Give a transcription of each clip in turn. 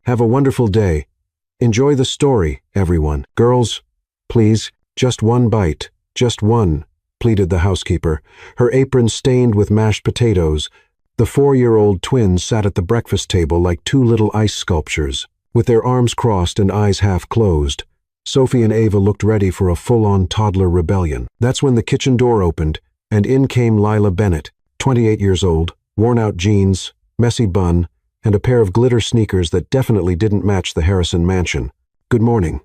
Have a wonderful day. Enjoy the story, everyone. Girls, please, just one bite, just one, pleaded the housekeeper, her apron stained with mashed potatoes. The 4-year-old twins sat at the breakfast table like two little ice sculptures, with their arms crossed and eyes half closed. Sophie and Ava looked ready for a full-on toddler rebellion. That's when the kitchen door opened, and in came Lila Bennett, 28 years old, worn-out jeans, messy bun, and a pair of glitter sneakers that definitely didn't match the Harrison mansion. "Good morning,"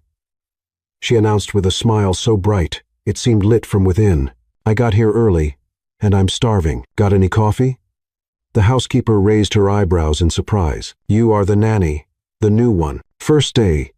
she announced with a smile so bright it seemed lit from within. "I got here early, and I'm starving. Got any coffee?" The housekeeper raised her eyebrows in surprise. "You are the nanny, the new one. First day.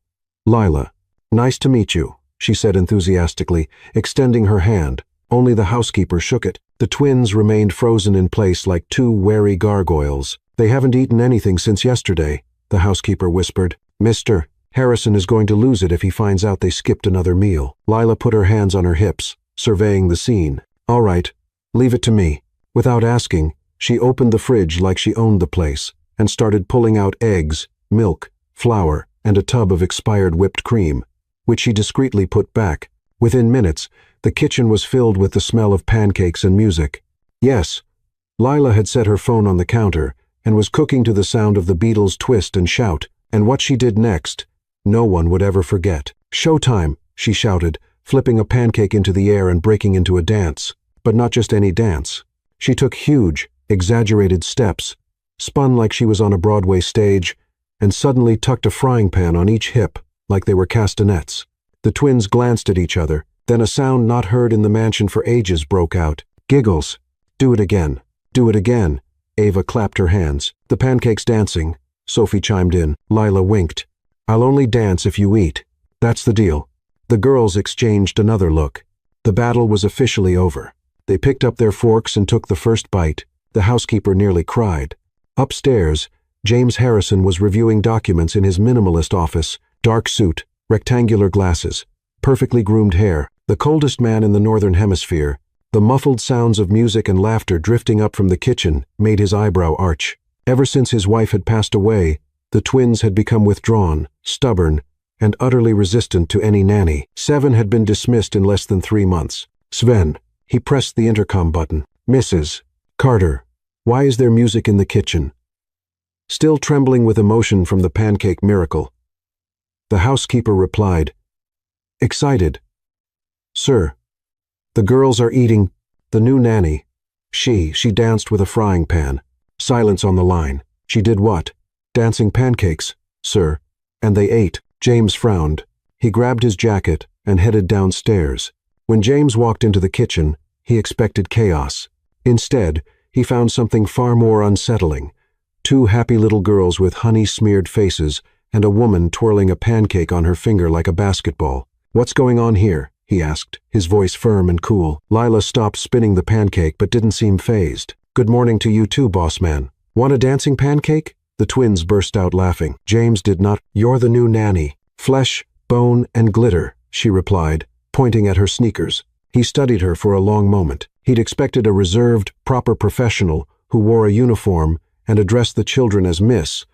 Lila, nice to meet you," she said enthusiastically, extending her hand. Only the housekeeper shook it. The twins remained frozen in place like two wary gargoyles. "They haven't eaten anything since yesterday," the housekeeper whispered. "Mr. Harrison is going to lose it if he finds out they skipped another meal." Lila put her hands on her hips, surveying the scene. "All right, leave it to me." Without asking, she opened the fridge like she owned the place and started pulling out eggs, milk, flour, and a tub of expired whipped cream, which she discreetly put back. Within minutes, the kitchen was filled with the smell of pancakes and music. Yes, Lila had set her phone on the counter and was cooking to the sound of the Beatles' twist and shout, and what she did next, no one would ever forget. "Showtime," she shouted, flipping a pancake into the air and breaking into a dance. But not just any dance. She took huge, exaggerated steps, spun like she was on a Broadway stage, and suddenly tucked a frying pan on each hip like they were castanets. The twins glanced at each other. Then a sound not heard in the mansion for ages broke out. Giggles. "Do it again. Do it again." Ava clapped her hands. "The pancake's dancing," Sophie chimed in. Lila winked. "I'll only dance if you eat. That's the deal." The girls exchanged another look. The battle was officially over. They picked up their forks and took the first bite. The housekeeper nearly cried. Upstairs, James Harrison was reviewing documents in his minimalist office, dark suit, rectangular glasses, perfectly groomed hair. The coldest man in the Northern Hemisphere, the muffled sounds of music and laughter drifting up from the kitchen made his eyebrow arch. Ever since his wife had passed away, the twins had become withdrawn, stubborn, and utterly resistant to any nanny. 7 had been dismissed in less than 3 months. "Sven," he pressed the intercom button. "Mrs. Carter, why is there music in the kitchen?" Still trembling with emotion from the pancake miracle, the housekeeper replied, "Excited. Sir, the girls are eating. The new nanny. She danced with a frying pan." Silence on the line. "She did what?" "Dancing pancakes, sir. And they ate." James frowned. He grabbed his jacket and headed downstairs. When James walked into the kitchen, he expected chaos. Instead, he found something far more unsettling. 2 happy little girls with honey-smeared faces and a woman twirling a pancake on her finger like a basketball. "What's going on here?" he asked, his voice firm and cool. Lila stopped spinning the pancake but didn't seem fazed. "Good morning to you too, boss man. Want a dancing pancake?" The twins burst out laughing. James did not. "You're the new nanny. Flesh, bone, and glitter," she replied, pointing at her sneakers. He studied her for a long moment. He'd expected a reserved, proper professional who wore a uniform and addressed the children as Miss,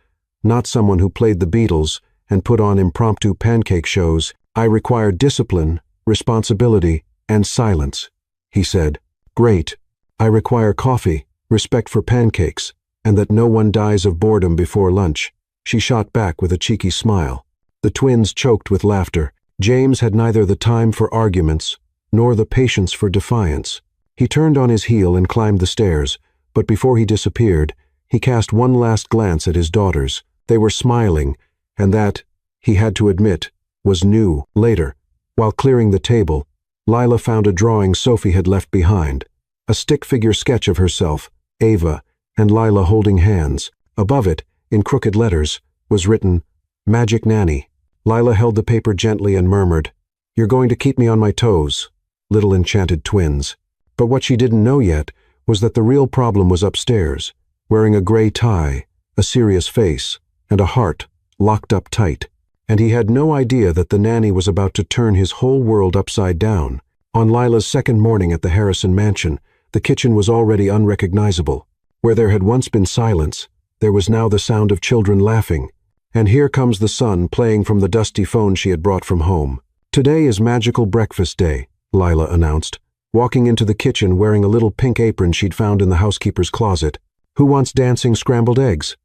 not someone who played the Beatles and put on impromptu pancake shows. "I require discipline, responsibility, and silence," he said. "Great. I require coffee, respect for pancakes, and that no one dies of boredom before lunch." She shot back with a cheeky smile. The twins choked with laughter. James had neither the time for arguments nor the patience for defiance. He turned on his heel and climbed the stairs, but before he disappeared, he cast one last glance at his daughters. They were smiling, and that, he had to admit, was new. Later, while clearing the table, Lila found a drawing Sophie had left behind, a stick-figure sketch of herself, Ava, and Lila holding hands. Above it, in crooked letters, was written, "Magic Nanny." Lila held the paper gently and murmured, "You're going to keep me on my toes, little enchanted twins." But what she didn't know yet was that the real problem was upstairs, wearing a gray tie, a serious face, and a heart locked up tight. And he had no idea that the nanny was about to turn his whole world upside down. On Lila's second morning at the Harrison mansion, the kitchen was already unrecognizable. Where there had once been silence, there was now the sound of children laughing, And here comes the sun playing from the dusty phone she had brought from home. "Today is magical breakfast day," Lila announced, walking into the kitchen wearing a little pink apron she'd found in the housekeeper's closet. "Who wants dancing scrambled eggs?"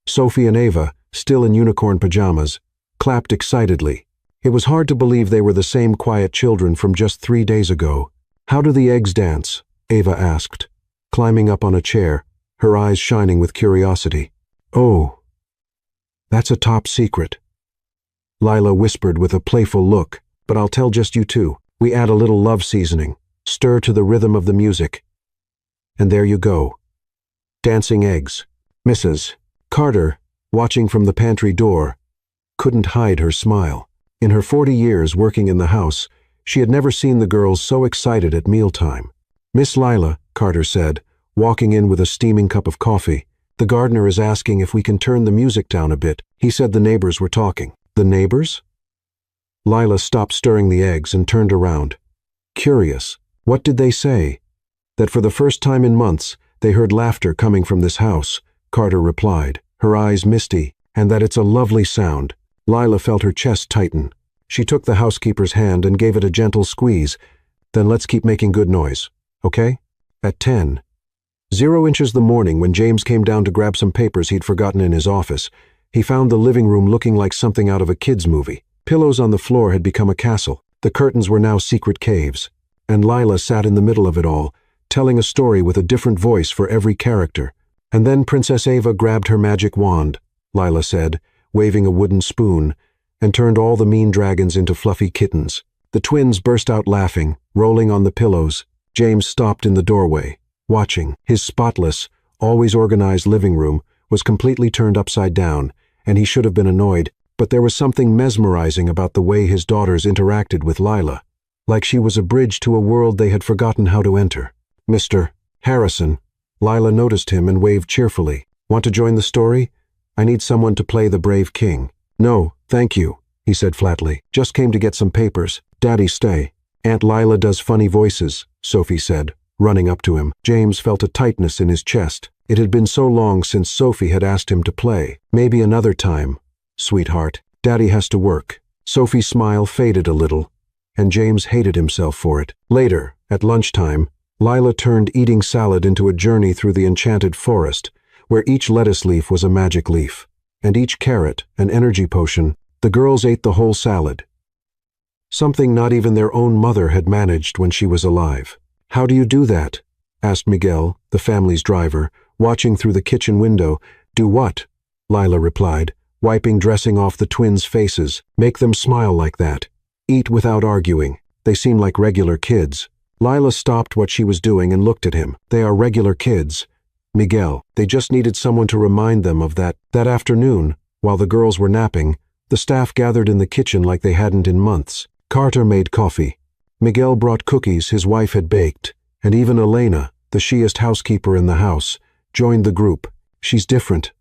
Sophie and Ava, still in unicorn pajamas, clapped excitedly. It was hard to believe they were the same quiet children from just 3 days ago. "How do the eggs dance?" Ava asked, climbing up on a chair, her eyes shining with curiosity. "Oh, that's a top secret," Lila whispered with a playful look, "but I'll tell just you two. We add a little love seasoning, stir to the rhythm of the music, and there you go. Dancing eggs." Mrs. Carter, watching from the pantry door, couldn't hide her smile. In her 40 years working in the house, she had never seen the girls so excited at mealtime. "Miss Lila," Carter said, walking in with a steaming cup of coffee, "the gardener is asking if we can turn the music down a bit. He said the neighbors were talking." "The neighbors?" Lila stopped stirring the eggs and turned around. Curious, what did they say? That for the first time in months, they heard laughter coming from this house, Carter replied, her eyes misty, "and that it's a lovely sound." Lila felt her chest tighten. She took the housekeeper's hand and gave it a gentle squeeze. "Then let's keep making good noise, okay?" At 10:00 the morning, when James came down to grab some papers he'd forgotten in his office, he found the living room looking like something out of a kid's movie. Pillows on the floor had become a castle. The curtains were now secret caves. And Lila sat in the middle of it all, telling a story with a different voice for every character. "And then Princess Ava grabbed her magic wand," Lila said, waving a wooden spoon, "and turned all the mean dragons into fluffy kittens." The twins burst out laughing, rolling on the pillows. James stopped in the doorway, watching. His spotless, always organized living room was completely turned upside down, and he should have been annoyed, but there was something mesmerizing about the way his daughters interacted with Lila, like she was a bridge to a world they had forgotten how to enter. "Mr. Harrison," Lila noticed him and waved cheerfully. "Want to join the story? I need someone to play the brave king." "No, thank you," he said flatly. "Just came to get some papers. Daddy, stay." "Aunt Lila does funny voices," Sophie said, running up to him. James felt a tightness in his chest. It had been so long since Sophie had asked him to play. "Maybe another time, sweetheart. Daddy has to work." Sophie's smile faded a little, and James hated himself for it. Later, at lunchtime, Lila turned eating salad into a journey through the enchanted forest, where each lettuce leaf was a magic leaf, and each carrot an energy potion. The girls ate the whole salad, something not even their own mother had managed when she was alive. "How do you do that?" asked Miguel, the family's driver, watching through the kitchen window. "Do what?" Lila replied, wiping dressing off the twins' faces. "Make them smile like that. Eat without arguing. They seem like regular kids." Lila stopped what she was doing and looked at him. "They are regular kids, Miguel. They just needed someone to remind them of that." That afternoon, while the girls were napping, the staff gathered in the kitchen like they hadn't in months. Carter made coffee. Miguel brought cookies his wife had baked, and even Elena, the shiest housekeeper in the house, joined the group. "She's different,"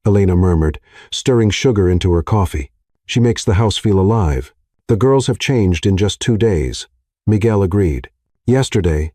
Elena murmured, stirring sugar into her coffee. "She makes the house feel alive." "The girls have changed in just 2 days," Miguel agreed. "Yesterday,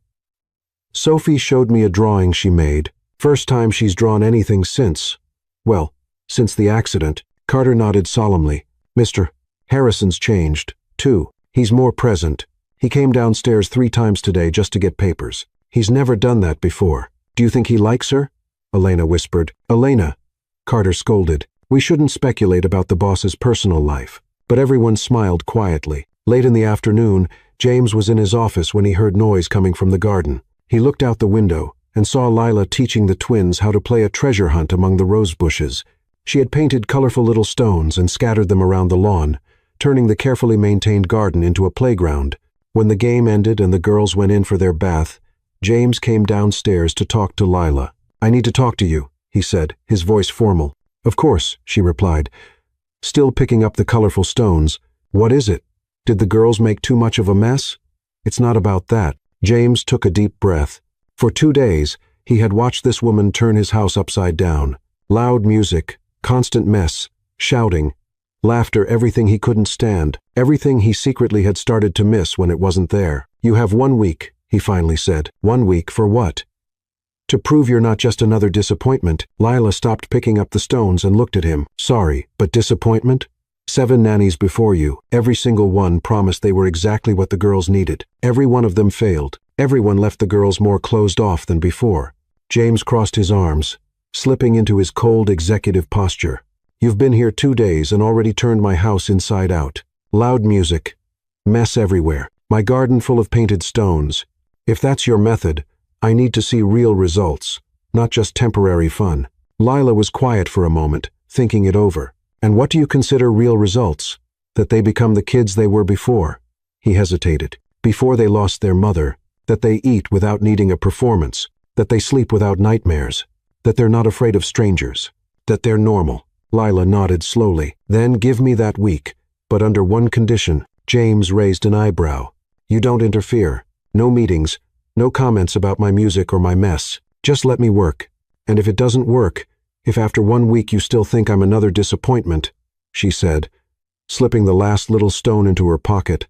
Sophie showed me a drawing she made. First time she's drawn anything since. Well, since the accident." Carter nodded solemnly. "Mr. Harrison's changed, too. He's more present. He came downstairs 3 times today just to get papers. He's never done that before." "Do you think he likes her?" Elena whispered. "Elena," Carter scolded, "we shouldn't speculate about the boss's personal life." But everyone smiled quietly. Late in the afternoon, James was in his office when he heard noise coming from the garden. He looked out the window and saw Lila teaching the twins how to play a treasure hunt among the rose bushes. She had painted colorful little stones and scattered them around the lawn, turning the carefully maintained garden into a playground. When the game ended and the girls went in for their bath, James came downstairs to talk to Lila. "I need to talk to you," he said, his voice formal. "Of course," she replied, still picking up the colorful stones. "What is it? Did the girls make too much of a mess?" "It's not about that." James took a deep breath. For 2 days, he had watched this woman turn his house upside down. Loud music, constant mess, shouting, laughter, everything he couldn't stand, everything he secretly had started to miss when it wasn't there. "You have 1 week, he finally said. 1 week for what?" To prove you're not just another disappointment, Lila stopped picking up the stones and looked at him. Sorry, but disappointment? 7 nannies before you, every single one promised they were exactly what the girls needed. Every one of them failed. Everyone left the girls more closed off than before. James crossed his arms, slipping into his cold executive posture. You've been here 2 days and already turned my house inside out. Loud music. Mess everywhere. My garden full of painted stones. If that's your method, I need to see real results, not just temporary fun. Lila was quiet for a moment, thinking it over. And what do you consider real results? That they become the kids they were before. He hesitated. Before they lost their mother. That they eat without needing a performance. That they sleep without nightmares. That they're not afraid of strangers. That they're normal. Lila nodded slowly. Then give me that week. But under one condition. James raised an eyebrow. You don't interfere. No meetings. No comments about my music or my mess. Just let me work. And if it doesn't work, if after 1 week you still think I'm another disappointment, she said, slipping the last little stone into her pocket,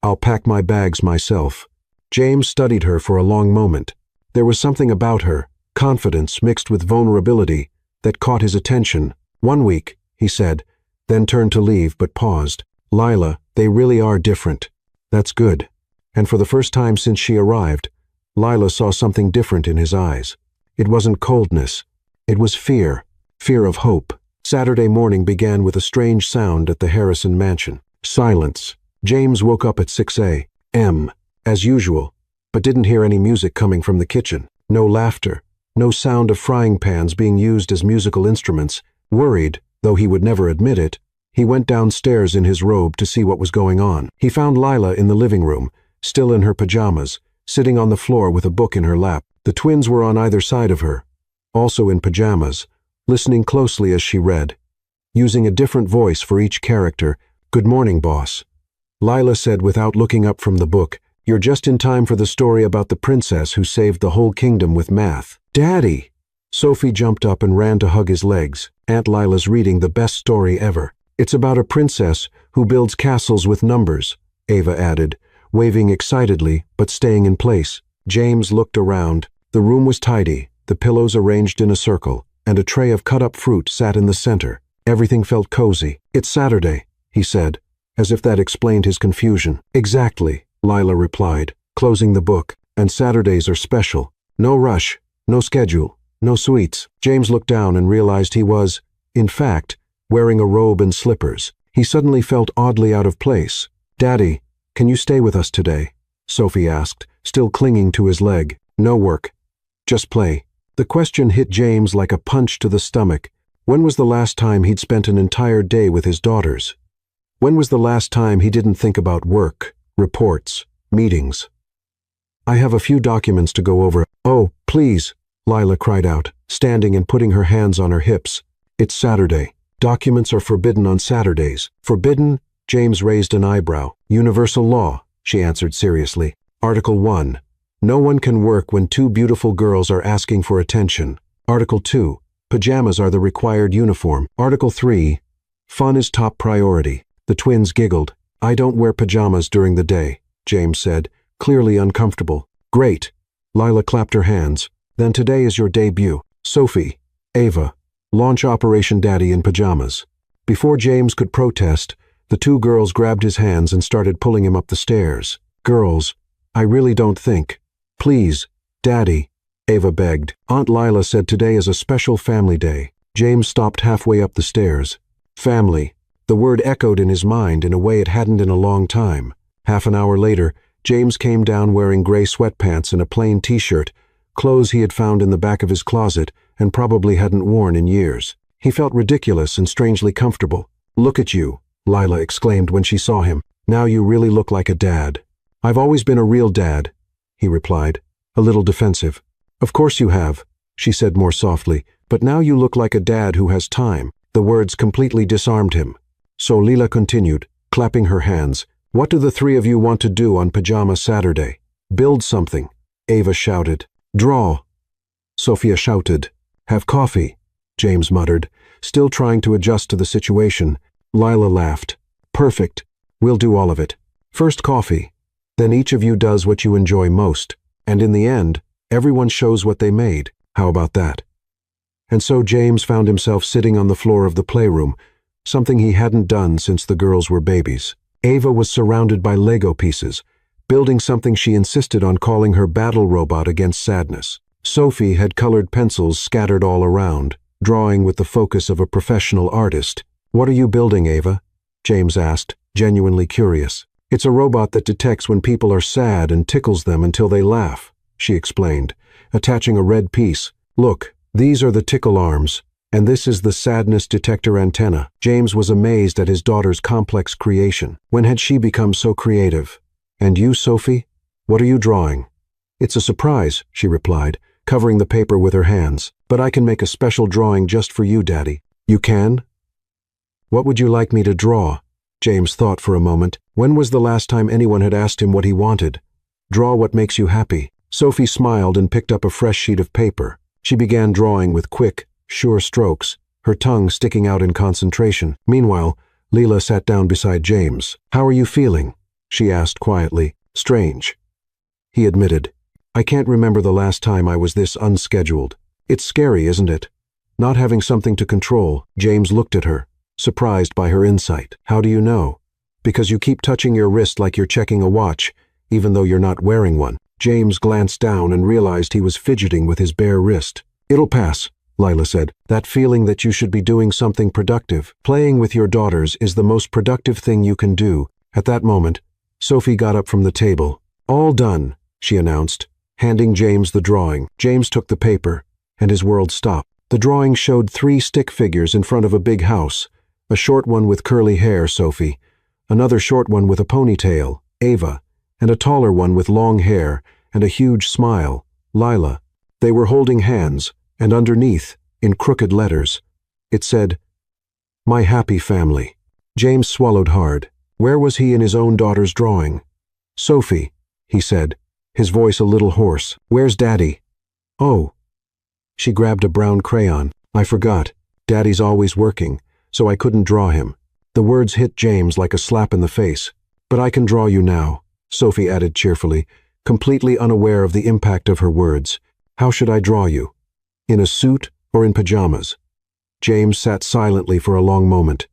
I'll pack my bags myself. James studied her for a long moment. There was something about her, confidence mixed with vulnerability, that caught his attention. 1 week, he said, then turned to leave but paused. Lila, they really are different. That's good. And for the first time since she arrived, Lila saw something different in his eyes. It wasn't coldness. It was fear. Fear of hope. Saturday morning began with a strange sound at the Harrison mansion. Silence. James woke up at 6 a.m., as usual, but didn't hear any music coming from the kitchen. No laughter. No sound of frying pans being used as musical instruments. Worried, though he would never admit it, he went downstairs in his robe to see what was going on. He found Lila in the living room, still in her pajamas, sitting on the floor with a book in her lap. The twins were on either side of her, also in pajamas, listening closely as she read, using a different voice for each character. Good morning, boss. Lila said without looking up from the book, You're just in time for the story about the princess who saved the whole kingdom with math. Daddy! Sophie jumped up and ran to hug his legs. Aunt Lila's reading the best story ever. It's about a princess who builds castles with numbers, Ava added, waving excitedly but staying in place. James looked around. The room was tidy, the pillows arranged in a circle, and a tray of cut-up fruit sat in the center. Everything felt cozy. It's Saturday, he said, as if that explained his confusion. Exactly, Lila replied, closing the book. And Saturdays are special. No rush, no schedule, no sweets. James looked down and realized he was, in fact, wearing a robe and slippers. He suddenly felt oddly out of place. Daddy, can you stay with us today? Sophie asked, still clinging to his leg. No work. Just play. The question hit James like a punch to the stomach. When was the last time he'd spent an entire day with his daughters? When was the last time he didn't think about work, reports, meetings? I have a few documents to go over. Oh, please, Lila cried out, standing and putting her hands on her hips. It's Saturday. Documents are forbidden on Saturdays. Forbidden? James raised an eyebrow. Universal law, she answered seriously. Article 1. No one can work when 2 beautiful girls are asking for attention. Article 2. Pajamas are the required uniform. Article 3. Fun is top priority. The twins giggled. I don't wear pajamas during the day, James said, clearly uncomfortable. Great. Lila clapped her hands. Then today is your debut. Sophie, Ava, launch Operation Daddy in Pajamas. Before James could protest, the 2 girls grabbed his hands and started pulling him up the stairs. Girls, I really don't think. Please, Daddy, Ava begged. Aunt Lila said today is a special family day. James stopped halfway up the stairs. Family. The word echoed in his mind in a way it hadn't in a long time. Half an hour later, James came down wearing gray sweatpants and a plain t-shirt, clothes he had found in the back of his closet and probably hadn't worn in years. He felt ridiculous and strangely comfortable. Look at you, Lila exclaimed when she saw him. Now you really look like a dad. I've always been a real dad, he replied, a little defensive. Of course you have, she said more softly, but now you look like a dad who has time. The words completely disarmed him. So Lila continued, clapping her hands. What do the 3 of you want to do on Pajama Saturday? Build something, Ava shouted. Draw, Sophia shouted. Have coffee, James muttered, still trying to adjust to the situation. Lila laughed. Perfect. We'll do all of it. First coffee. Then each of you does what you enjoy most. And in the end, everyone shows what they made. How about that? And so James found himself sitting on the floor of the playroom, something he hadn't done since the girls were babies. Ava was surrounded by Lego pieces, building something she insisted on calling her battle robot against sadness. Sophie had colored pencils scattered all around, drawing with the focus of a professional artist. "What are you building, Ava?" James asked, genuinely curious. "It's a robot that detects when people are sad and tickles them until they laugh," she explained, attaching a red piece. "Look, these are the tickle arms, and this is the sadness detector antenna." James was amazed at his daughter's complex creation. When had she become so creative? "And you, Sophie? What are you drawing?" "It's a surprise," she replied, covering the paper with her hands. "But I can make a special drawing just for you, Daddy." "You can? What would you like me to draw?" James thought for a moment. When was the last time anyone had asked him what he wanted? "Draw what makes you happy." Sophie smiled and picked up a fresh sheet of paper. She began drawing with quick, sure strokes, her tongue sticking out in concentration. Meanwhile, Leela sat down beside James. "How are you feeling?" she asked quietly. "Strange," he admitted. "I can't remember the last time I was this unscheduled. It's scary, isn't it? Not having something to control." James looked at her, surprised by her insight. "How do you know?" "Because you keep touching your wrist like you're checking a watch, even though you're not wearing one." James glanced down and realized he was fidgeting with his bare wrist. "It'll pass," Lila said. "That feeling that you should be doing something productive. Playing with your daughters is the most productive thing you can do." At that moment, Sophie got up from the table. "All done," she announced, handing James the drawing. James took the paper, and his world stopped. The drawing showed 3 stick figures in front of a big house. A short one with curly hair, Sophie. Another short one with a ponytail, Ava. And a taller one with long hair and a huge smile, Lila. They were holding hands, and underneath, in crooked letters, it said, "My happy family." James swallowed hard. Where was he in his own daughter's drawing? "Sophie," he said, his voice a little hoarse. "Where's Daddy?" "Oh." She grabbed a brown crayon. "I forgot. Daddy's always working, so I couldn't draw him." The words hit James like a slap in the face. "But I can draw you now," Sophie added cheerfully, completely unaware of the impact of her words. "How should I draw you? In a suit or in pajamas?" James sat silently for a long moment,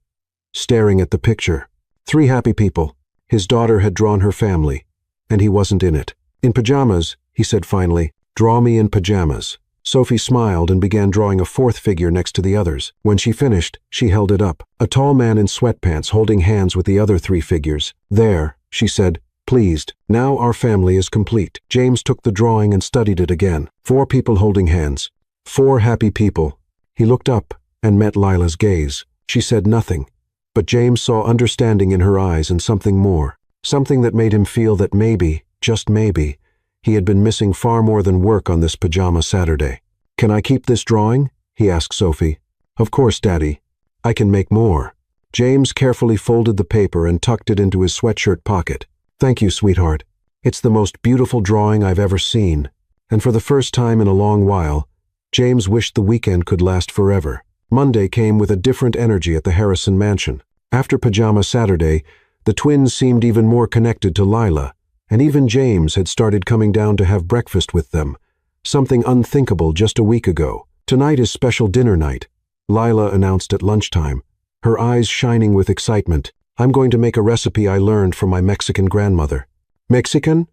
staring at the picture. 3 happy people. His daughter had drawn her family, and he wasn't in it. "In pajamas," he said finally. "Draw me in pajamas." Sophie smiled and began drawing a 4th figure next to the others. When she finished, she held it up. A tall man in sweatpants holding hands with the other 3 figures. "There," she said, pleased. "Now our family is complete." James took the drawing and studied it again. 4 people holding hands. 4 happy people. He looked up and met Lila's gaze. She said nothing, but James saw understanding in her eyes and something more. Something that made him feel that maybe, just maybe, he had been missing far more than work on this pajama Saturday. "Can I keep this drawing?" he asked Sophie. "Of course, Daddy. I can make more." James carefully folded the paper and tucked it into his sweatshirt pocket. "Thank you, sweetheart. It's the most beautiful drawing I've ever seen." And for the first time in a long while, James wished the weekend could last forever. Monday came with a different energy at the Harrison mansion. After Pajama Saturday, the twins seemed even more connected to Lila, and even James had started coming down to have breakfast with them, something unthinkable just a week ago. "Tonight is special dinner night," Lila announced at lunchtime, her eyes shining with excitement. "I'm going to make a recipe I learned from my Mexican grandmother." "Mexican?"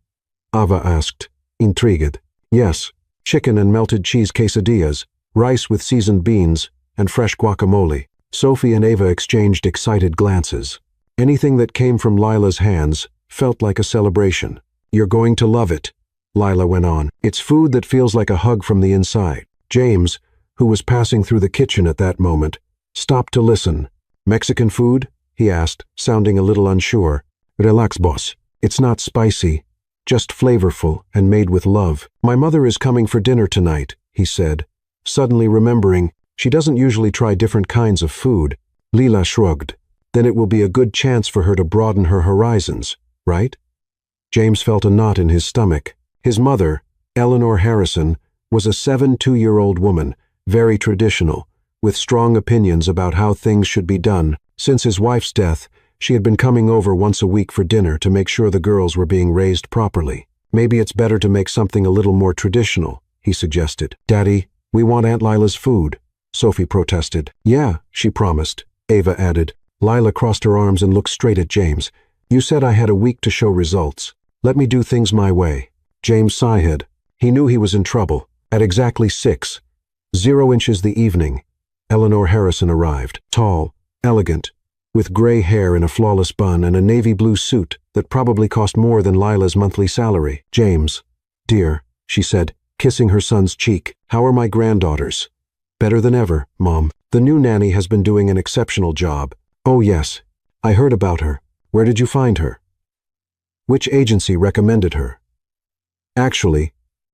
Ava asked, intrigued. "Yes, chicken and melted cheese quesadillas, rice with seasoned beans, and fresh guacamole." Sophie and Ava exchanged excited glances. Anything that came from Lila's hands felt like a celebration. "You're going to love it," Lila went on. "It's food that feels like a hug from the inside." James, who was passing through the kitchen at that moment, stopped to listen. "Mexican food?" he asked, sounding a little unsure. "Relax, boss. It's not spicy, just flavorful and made with love." "My mother is coming for dinner tonight," he said, suddenly remembering she doesn't usually try different kinds of food. Lila shrugged. "Then it will be a good chance for her to broaden her horizons, right?" James felt a knot in his stomach. His mother, Eleanor Harrison, was a 72-year-old woman, very traditional, with strong opinions about how things should be done. Since his wife's death, she had been coming over once a week for dinner to make sure the girls were being raised properly. "Maybe it's better to make something a little more traditional," he suggested. "Daddy, We want Aunt Lila's food, Sophie protested. Yeah, she promised, Ava added. Lila crossed her arms and looked straight at James. You said I had a week to show results. Let me do things my way. James sighed. He knew he was in trouble. At exactly 6:00 the evening, Eleanor Harrison arrived, tall, elegant, with gray hair in a flawless bun and a navy blue suit that probably cost more than Lila's monthly salary. James, dear, she said, kissing her son's cheek, how are my granddaughters? Better than ever, Mom. The new nanny has been doing an exceptional job. Oh yes, I heard about her. Where did you find her? Which agency recommended her? Actually,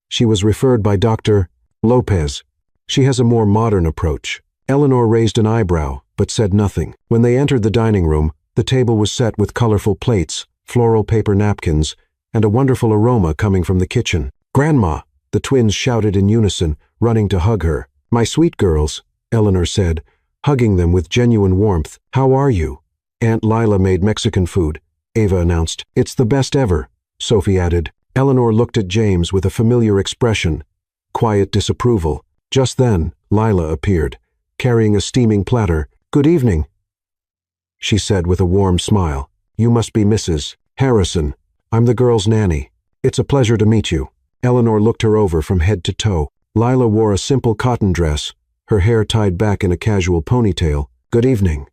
she was referred by Dr. Lopez. She has a more modern approach. Eleanor raised an eyebrow, but said nothing. When they entered the dining room, the table was set with colorful plates, floral paper napkins, and a wonderful aroma coming from the kitchen. Grandma, the twins shouted in unison, running to hug her. My sweet girls, Eleanor said, hugging them with genuine warmth. How are you? Aunt Lila made Mexican food, Ava announced. It's the best ever, Sophie added. Eleanor looked at James with a familiar expression, quiet disapproval. Just then, Lila appeared, carrying a steaming platter. Good evening, she said with a warm smile. You must be Mrs. Harrison. I'm the girl's nanny. It's a pleasure to meet you. Eleanor looked her over from head to toe. Lila wore a simple cotton dress, her hair tied back in a casual ponytail. Good evening,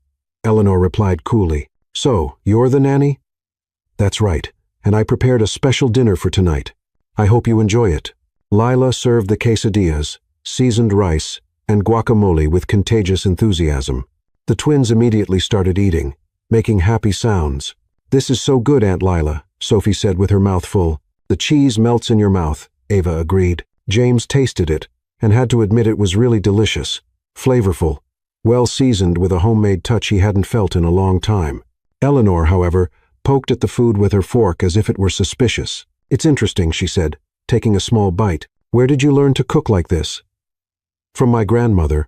Eleanor replied coolly. So, you're the nanny? That's right, and I prepared a special dinner for tonight. I hope you enjoy it. Lila served the quesadillas, seasoned rice, and guacamole with contagious enthusiasm. The twins immediately started eating, making happy sounds. This is so good, Aunt Lila, Sophie said with her mouth full. The cheese melts in your mouth, Ava agreed. James tasted it, and had to admit it was really delicious, flavorful, well seasoned with a homemade touch he hadn't felt in a long time. Eleanor, however, poked at the food with her fork as if it were suspicious. It's interesting, she said, taking a small bite. Where did you learn to cook like this? From my grandmother.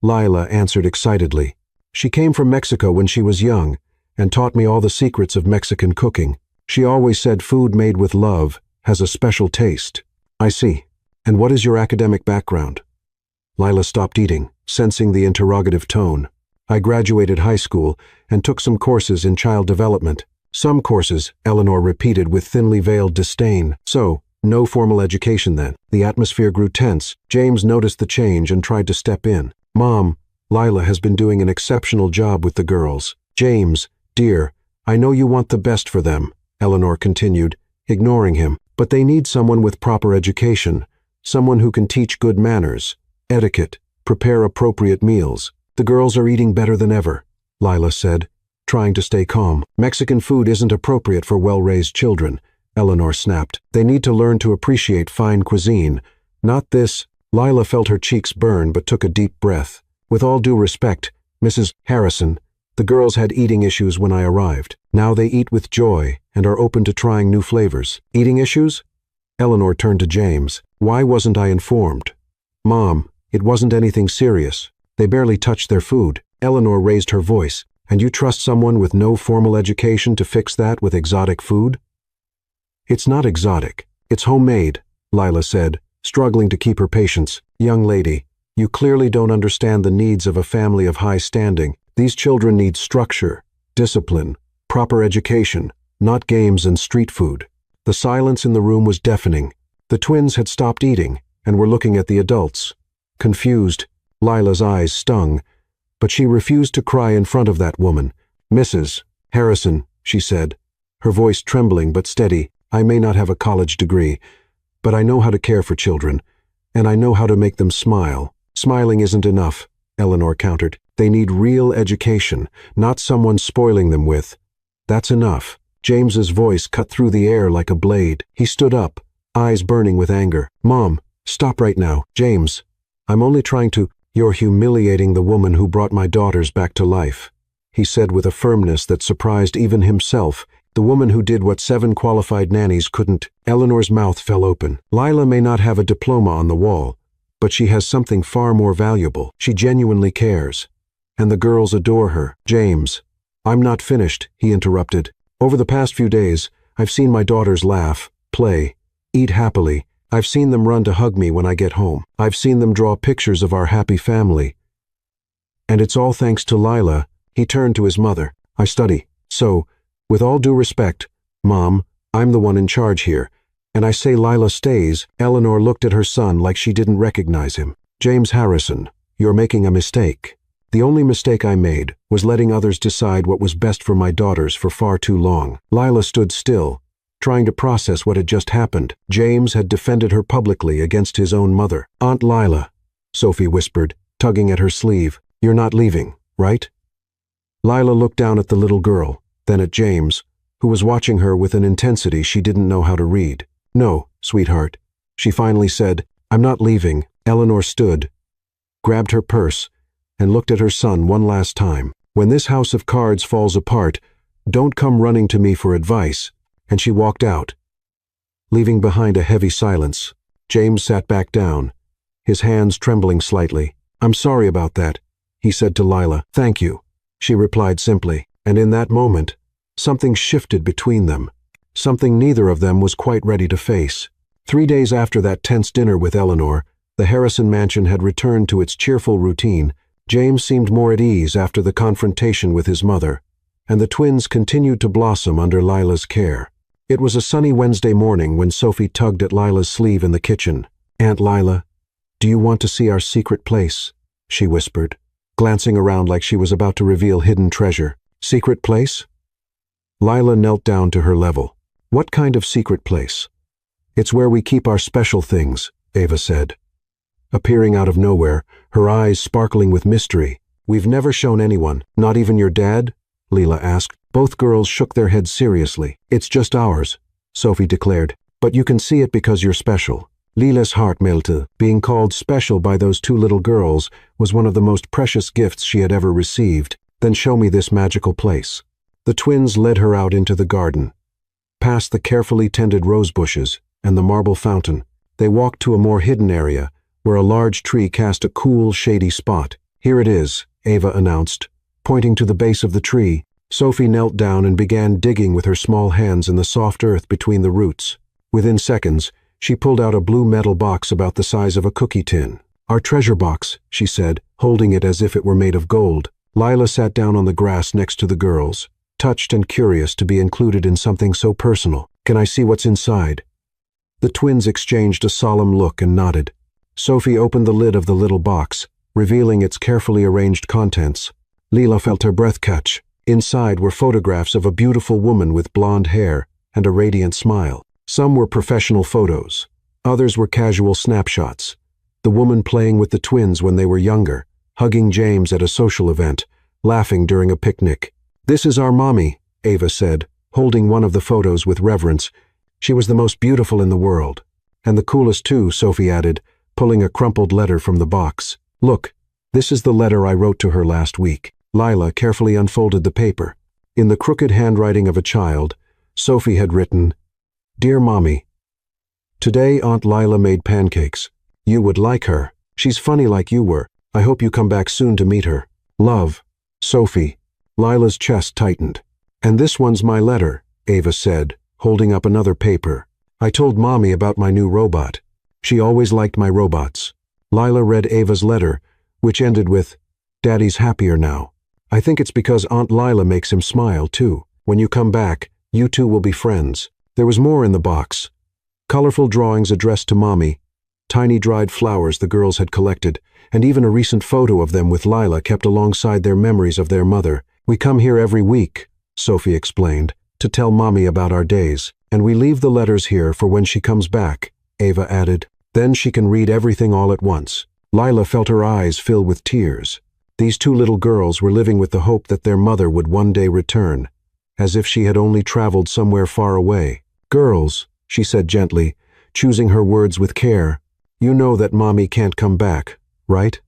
Lila answered excitedly. She came from Mexico when she was young and taught me all the secrets of Mexican cooking. She always said food made with love has a special taste. I see. And what is your academic background? Lila stopped eating, sensing the interrogative tone. I graduated high school and took some courses in child development. Some courses, Eleanor repeated with thinly veiled disdain. So, no formal education then. The atmosphere grew tense. James noticed the change and tried to step in. Mom, Lila has been doing an exceptional job with the girls. James, dear, I know you want the best for them, Eleanor continued, ignoring him. But they need someone with proper education, someone who can teach good manners, etiquette, prepare appropriate meals. The girls are eating better than ever, Lila said, trying to stay calm. Mexican food isn't appropriate for well-raised children, Eleanor snapped. They need to learn to appreciate fine cuisine. Not this. Lila felt her cheeks burn but took a deep breath. With all due respect, Mrs. Harrison, the girls had eating issues when I arrived. Now they eat with joy and are open to trying new flavors. Eating issues? Eleanor turned to James. Why wasn't I informed? Mom, it wasn't anything serious. They barely touched their food. Eleanor raised her voice. And you trust someone with no formal education to fix that with exotic food? It's not exotic. It's homemade, Lila said, struggling to keep her patience. Young lady, you clearly don't understand the needs of a family of high standing. These children need structure, discipline, proper education, not games and street food. The silence in the room was deafening. The twins had stopped eating and were looking at the adults. Confused, Lila's eyes stung, but she refused to cry in front of that woman. Mrs. Harrison, she said, her voice trembling but steady, I may not have a college degree, but I know how to care for children, and I know how to make them smile. Smiling isn't enough, Eleanor countered. They need real education, not someone spoiling them with. That's enough. James's voice cut through the air like a blade. He stood up, eyes burning with anger. Mom, stop right now. James, I'm only trying to— You're humiliating the woman who brought my daughters back to life, he said with a firmness that surprised even himself. The woman who did what 7 qualified nannies couldn't. Eleanor's mouth fell open. Lila may not have a diploma on the wall, but she has something far more valuable. She genuinely cares. And the girls adore her. James, I'm not finished, he interrupted. Over the past few days, I've seen my daughters laugh, play, eat happily, I've seen them run to hug me when I get home. I've seen them draw pictures of our happy family. And it's all thanks to Lila." He turned to his mother. "I study. So, with all due respect, Mom, I'm the one in charge here. And I say Lila stays." Eleanor looked at her son like she didn't recognize him. "James Harrison, you're making a mistake. The only mistake I made was letting others decide what was best for my daughters for far too long." Lila stood still, trying to process what had just happened. James had defended her publicly against his own mother. "Aunt Lila," Sophie whispered, tugging at her sleeve, "you're not leaving, right?" Lila looked down at the little girl, then at James, who was watching her with an intensity she didn't know how to read. "No, sweetheart," she finally said, "I'm not leaving." Eleanor stood, grabbed her purse, and looked at her son one last time. "When this house of cards falls apart, don't come running to me for advice." And she walked out, leaving behind a heavy silence. James sat back down, his hands trembling slightly. "I'm sorry about that," he said to Lila. "Thank you," she replied simply. And in that moment, something shifted between them, something neither of them was quite ready to face. 3 days after that tense dinner with Eleanor, the Harrison mansion had returned to its cheerful routine. James seemed more at ease after the confrontation with his mother, and the twins continued to blossom under Lila's care. It was a sunny Wednesday morning when Sophie tugged at Lila's sleeve in the kitchen. "Aunt Lila, do you want to see our secret place?" she whispered, glancing around like she was about to reveal hidden treasure. "Secret place?" Lila knelt down to her level. "What kind of secret place?" "It's where we keep our special things," Ava said, appearing out of nowhere, her eyes sparkling with mystery. "We've never shown anyone, not even your dad?" Lila asked. Both girls shook their heads seriously. "It's just ours," Sophie declared. "But you can see it because you're special." Lila's heart melted. Being called special by those 2 little girls was one of the most precious gifts she had ever received. "Then show me this magical place." The twins led her out into the garden, past the carefully tended rose bushes and the marble fountain. They walked to a more hidden area, where a large tree cast a cool, shady spot. "Here it is," Ava announced, pointing to the base of the tree. Sophie knelt down and began digging with her small hands in the soft earth between the roots. Within seconds, she pulled out a blue metal box about the size of a cookie tin. "Our treasure box," she said, holding it as if it were made of gold. Lila sat down on the grass next to the girls, touched and curious to be included in something so personal. "Can I see what's inside?" The twins exchanged a solemn look and nodded. Sophie opened the lid of the little box, revealing its carefully arranged contents. Lila felt her breath catch. Inside were photographs of a beautiful woman with blonde hair and a radiant smile. Some were professional photos. Others were casual snapshots. The woman playing with the twins when they were younger, hugging James at a social event, laughing during a picnic. "This is our mommy," Ava said, holding one of the photos with reverence. "She was the most beautiful in the world. And the coolest too," Sophie added, pulling a crumpled letter from the box. "Look, this is the letter I wrote to her last week." Lila carefully unfolded the paper. In the crooked handwriting of a child, Sophie had written, "Dear Mommy, today Aunt Lila made pancakes. You would like her. She's funny like you were. I hope you come back soon to meet her. Love, Sophie." Lila's chest tightened. "And this one's my letter," Ava said, holding up another paper. "I told Mommy about my new robot. She always liked my robots." Lila read Ava's letter, which ended with, "Daddy's happier now. I think it's because Aunt Lila makes him smile, too. When you come back, you two will be friends." There was more in the box. Colorful drawings addressed to Mommy, tiny dried flowers the girls had collected, and even a recent photo of them with Lila kept alongside their memories of their mother. "We come here every week," Sophie explained, "to tell Mommy about our days. And we leave the letters here for when she comes back," Ava added. "Then she can read everything all at once." Lila felt her eyes fill with tears. These 2 little girls were living with the hope that their mother would one day return, as if she had only traveled somewhere far away. "Girls," she said gently, choosing her words with care, "you know that Mommy can't come back, right?"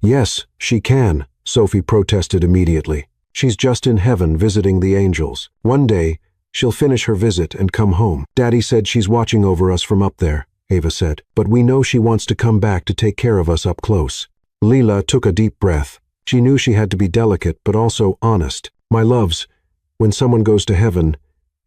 "Yes, she can," Sophie protested immediately. "She's just in heaven visiting the angels. One day, she'll finish her visit and come home. Daddy said she's watching over us from up there," Ava said, "but we know she wants to come back to take care of us up close." Lila took a deep breath. She knew she had to be delicate but also honest. "My loves, when someone goes to heaven,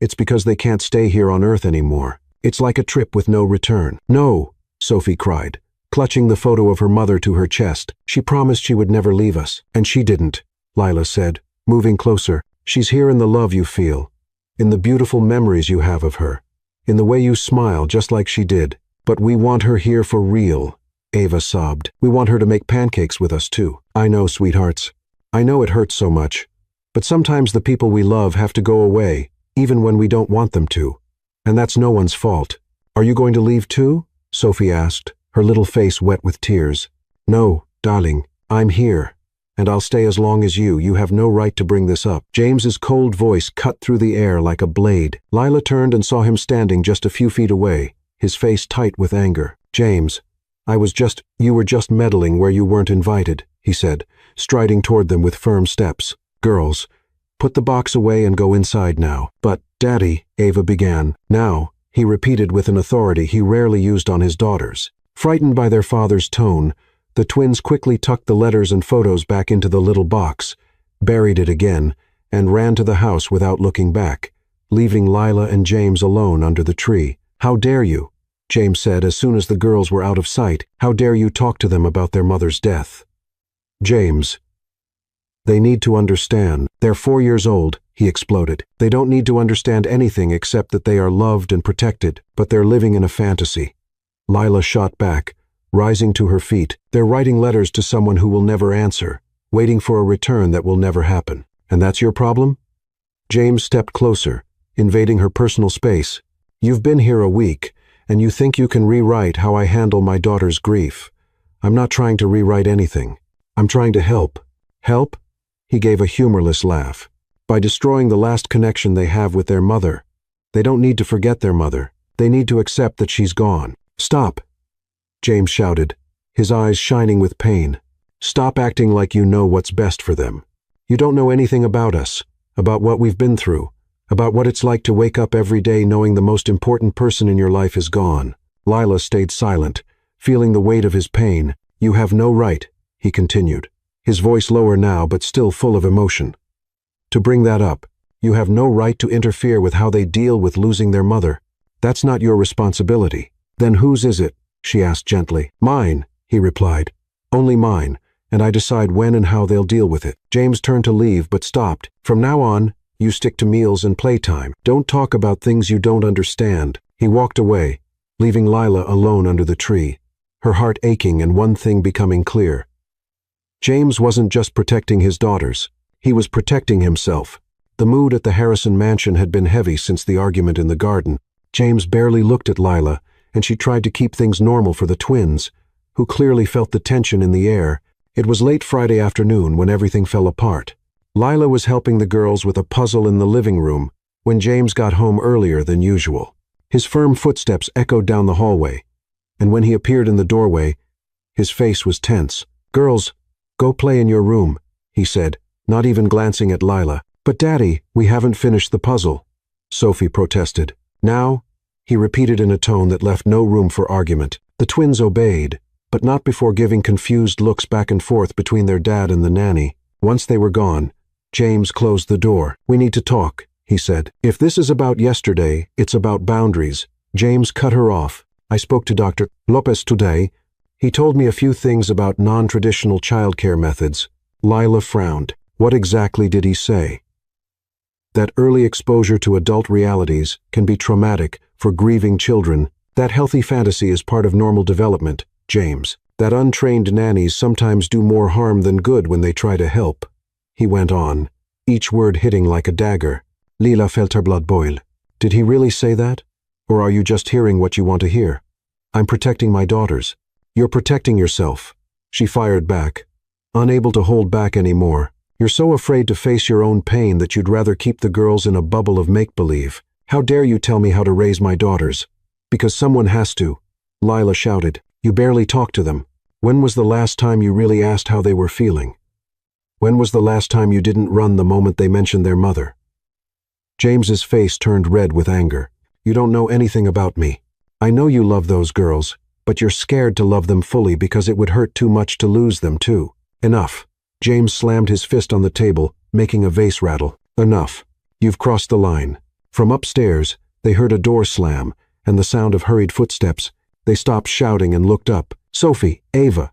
it's because they can't stay here on earth anymore. It's like a trip with no return. No, Sophie cried, clutching the photo of her mother to her chest. She promised she would never leave us, and she didn't, Lila said, moving closer. She's here in the love you feel, in the beautiful memories you have of her, in the way you smile just like she did. But we want her here for real, Ava sobbed. We want her to make pancakes with us too. I know, sweethearts. I know it hurts so much. But sometimes the people we love have to go away, even when we don't want them to. And that's no one's fault. Are you going to leave too? Sophie asked, her little face wet with tears. No, darling, I'm here. And I'll stay as long as you. You have no right to bring this up. James's cold voice cut through the air like a blade. Lila turned and saw him standing just a few feet away, his face tight with anger. James, you were just meddling where you weren't invited, he said, striding toward them with firm steps. Girls, put the box away and go inside now. But, Daddy, Ava began. Now, he repeated with an authority he rarely used on his daughters. Frightened by their father's tone, the twins quickly tucked the letters and photos back into the little box, buried it again, and ran to the house without looking back, leaving Lila and James alone under the tree. How dare you? James said as soon as the girls were out of sight. How dare you talk to them about their mother's death? James. They need to understand. They're 4 years old, he exploded. They don't need to understand anything except that they are loved and protected, but they're living in a fantasy. Lila shot back, rising to her feet. They're writing letters to someone who will never answer, waiting for a return that will never happen. And that's your problem? James stepped closer, invading her personal space. You've been here a week, and you think you can rewrite how I handle my daughter's grief. I'm not trying to rewrite anything. I'm trying to help. Help? He gave a humorless laugh. By destroying the last connection they have with their mother. They don't need to forget their mother. They need to accept that she's gone. Stop, James shouted, his eyes shining with pain. Stop acting like you know what's best for them. You don't know anything about us, about what we've been through, about what it's like to wake up every day knowing the most important person in your life is gone. Lila stayed silent, feeling the weight of his pain. You have no right, he continued, his voice lower now but still full of emotion. To bring that up, you have no right to interfere with how they deal with losing their mother. That's not your responsibility. Then whose is it? She asked gently. Mine, he replied. Only mine, and I decide when and how they'll deal with it. James turned to leave but stopped. From now on, you stick to meals and playtime. Don't talk about things you don't understand. He walked away, leaving Lila alone under the tree, her heart aching and one thing becoming clear. James wasn't just protecting his daughters. He was protecting himself. The mood at the Harrison mansion had been heavy since the argument in the garden. James barely looked at Lila, and she tried to keep things normal for the twins, who clearly felt the tension in the air. It was late Friday afternoon when everything fell apart. Lila was helping the girls with a puzzle in the living room when James got home earlier than usual. His firm footsteps echoed down the hallway, and when he appeared in the doorway, his face was tense. Girls, go play in your room, he said, not even glancing at Lila. But Daddy, we haven't finished the puzzle, Sophie protested. Now, he repeated in a tone that left no room for argument. The twins obeyed, but not before giving confused looks back and forth between their dad and the nanny. Once they were gone, James closed the door. We need to talk, he said. If this is about yesterday, it's about boundaries. James cut her off. I spoke to Dr. Lopez today. He told me a few things about non-traditional childcare methods. Lila frowned. What exactly did he say? That early exposure to adult realities can be traumatic for grieving children. That healthy fantasy is part of normal development, James. That untrained nannies sometimes do more harm than good when they try to help. He went on, each word hitting like a dagger. Lila felt her blood boil. Did he really say that? Or are you just hearing what you want to hear? I'm protecting my daughters. You're protecting yourself. She fired back, unable to hold back anymore. You're so afraid to face your own pain that you'd rather keep the girls in a bubble of make-believe. How dare you tell me how to raise my daughters? Because someone has to, Lila shouted. You barely talked to them. When was the last time you really asked how they were feeling? When was the last time you didn't run the moment they mentioned their mother? James's face turned red with anger. You don't know anything about me. I know you love those girls, but you're scared to love them fully because it would hurt too much to lose them too. Enough. James slammed his fist on the table, making a vase rattle. Enough. You've crossed the line. From upstairs, they heard a door slam, and the sound of hurried footsteps. They stopped shouting and looked up. "Sophie, Ava."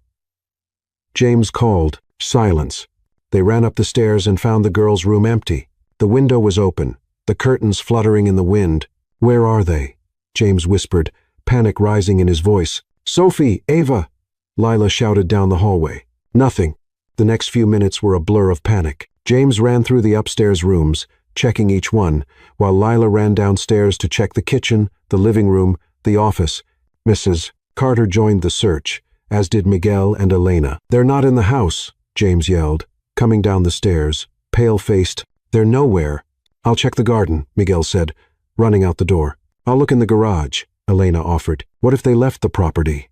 James called. Silence. They ran up the stairs and found the girls' room empty. The window was open, the curtains fluttering in the wind. "Where are they?" James whispered, panic rising in his voice. "Sophie, Ava!" Lila shouted down the hallway. Nothing. The next few minutes were a blur of panic. James ran through the upstairs rooms, checking each one, while Lila ran downstairs to check the kitchen, the living room, the office. Mrs. Carter joined the search, as did Miguel and Elena. "They're not in the house," James yelled, coming down the stairs, pale-faced. "They're nowhere." "I'll check the garden," Miguel said, running out the door. "I'll look in the garage," Elena offered. "What if they left the property?"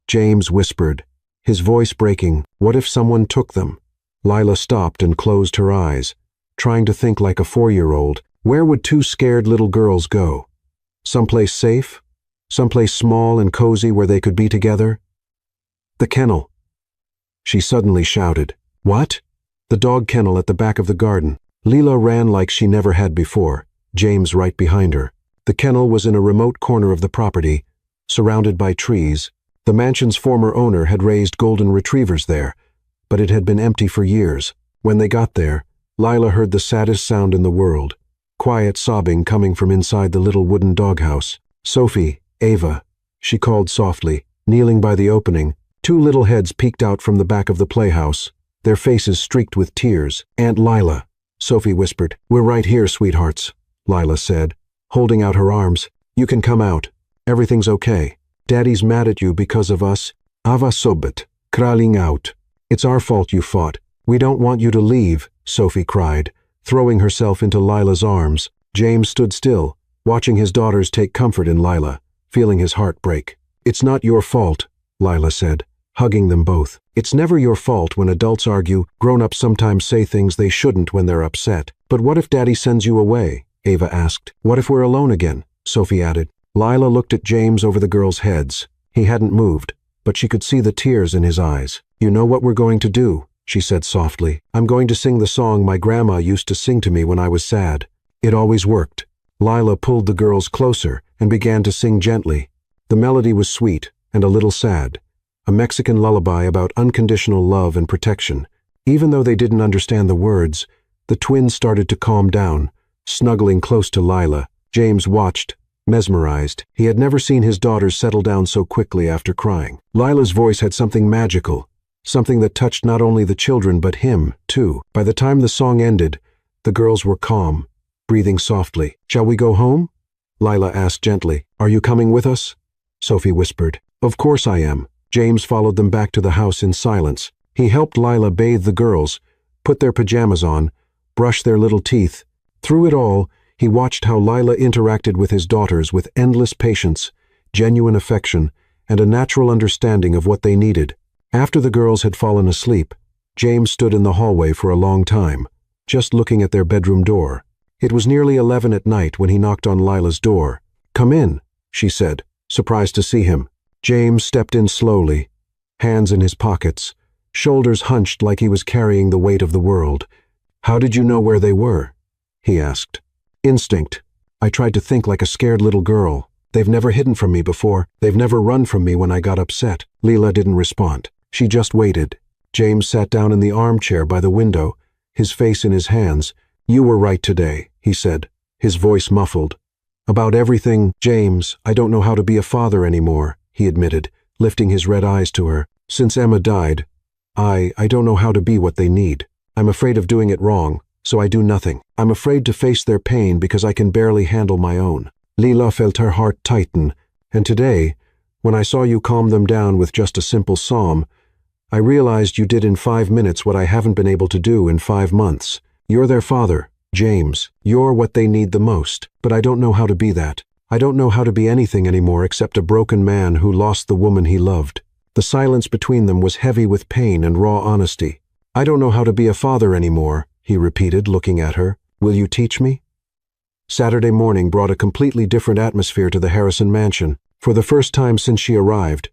James whispered, his voice breaking. "What if someone took them?" Lila stopped and closed her eyes, trying to think like a 4-year-old. Where would two scared little girls go? Someplace safe? Someplace small and cozy where they could be together? "The kennel," she suddenly shouted. "What?" "The dog kennel at the back of the garden." Lila ran like she never had before, James right behind her. The kennel was in a remote corner of the property, surrounded by trees. The mansion's former owner had raised golden retrievers there, but it had been empty for years. When they got there, Lila heard the saddest sound in the world, quiet sobbing coming from inside the little wooden doghouse. "Sophie, Ava," she called softly, kneeling by the opening. Two little heads peeked out from the back of the playhouse, their faces streaked with tears. "Aunt Lila," Sophie whispered. "We're right here, sweethearts," Lila said, holding out her arms. "You can come out. Everything's okay. Daddy's mad at you because of us. Ava sobet, kraling out. It's our fault you fought. We don't want you to leave," Sophie cried, throwing herself into Lila's arms. James stood still, watching his daughters take comfort in Lila, feeling his heart break. "It's not your fault," Lila said, hugging them both. "It's never your fault when adults argue. Grown-ups sometimes say things they shouldn't when they're upset. But what if Daddy sends you away?" Ava asked. "What if we're alone again?" Sophie added. Lila looked at James over the girls' heads. He hadn't moved, but she could see the tears in his eyes. "You know what we're going to do," she said softly. "I'm going to sing the song my grandma used to sing to me when I was sad. It always worked." Lila pulled the girls closer and began to sing gently. The melody was sweet and a little sad, a Mexican lullaby about unconditional love and protection. Even though they didn't understand the words, the twins started to calm down, snuggling close to Lila. James watched, mesmerized. He had never seen his daughters settle down so quickly after crying. Lila's voice had something magical, something that touched not only the children but him, too. By the time the song ended, the girls were calm, breathing softly. "Shall we go home?" Lila asked gently. "Are you coming with us?" Sophie whispered. "Of course I am." James followed them back to the house in silence. He helped Lila bathe the girls, put their pajamas on, brush their little teeth. Through it all, he watched how Lila interacted with his daughters with endless patience, genuine affection, and a natural understanding of what they needed. After the girls had fallen asleep, James stood in the hallway for a long time, just looking at their bedroom door. It was nearly 11 at night when he knocked on Lila's door. "Come in," she said, surprised to see him. James stepped in slowly, hands in his pockets, shoulders hunched like he was carrying the weight of the world. "How did you know where they were?" he asked. "Instinct. I tried to think like a scared little girl. They've never hidden from me before. They've never run from me when I got upset." Lila didn't respond. She just waited. James sat down in the armchair by the window, his face in his hands. "You were right today," he said, his voice muffled. "About everything, James, I don't know how to be a father anymore," he admitted, lifting his red eyes to her. "Since Emma died, I don't know how to be what they need. I'm afraid of doing it wrong, so I do nothing. I'm afraid to face their pain because I can barely handle my own." Lila felt her heart tighten, and today, when I saw you calm them down with just a simple psalm, I realized you did in 5 minutes what I haven't been able to do in 5 months. You're their father, James. You're what they need the most, but I don't know how to be that. I don't know how to be anything anymore except a broken man who lost the woman he loved. The silence between them was heavy with pain and raw honesty. "I don't know how to be a father anymore," he repeated, looking at her. "Will you teach me?" Saturday morning brought a completely different atmosphere to the Harrison mansion. For the first time since she arrived,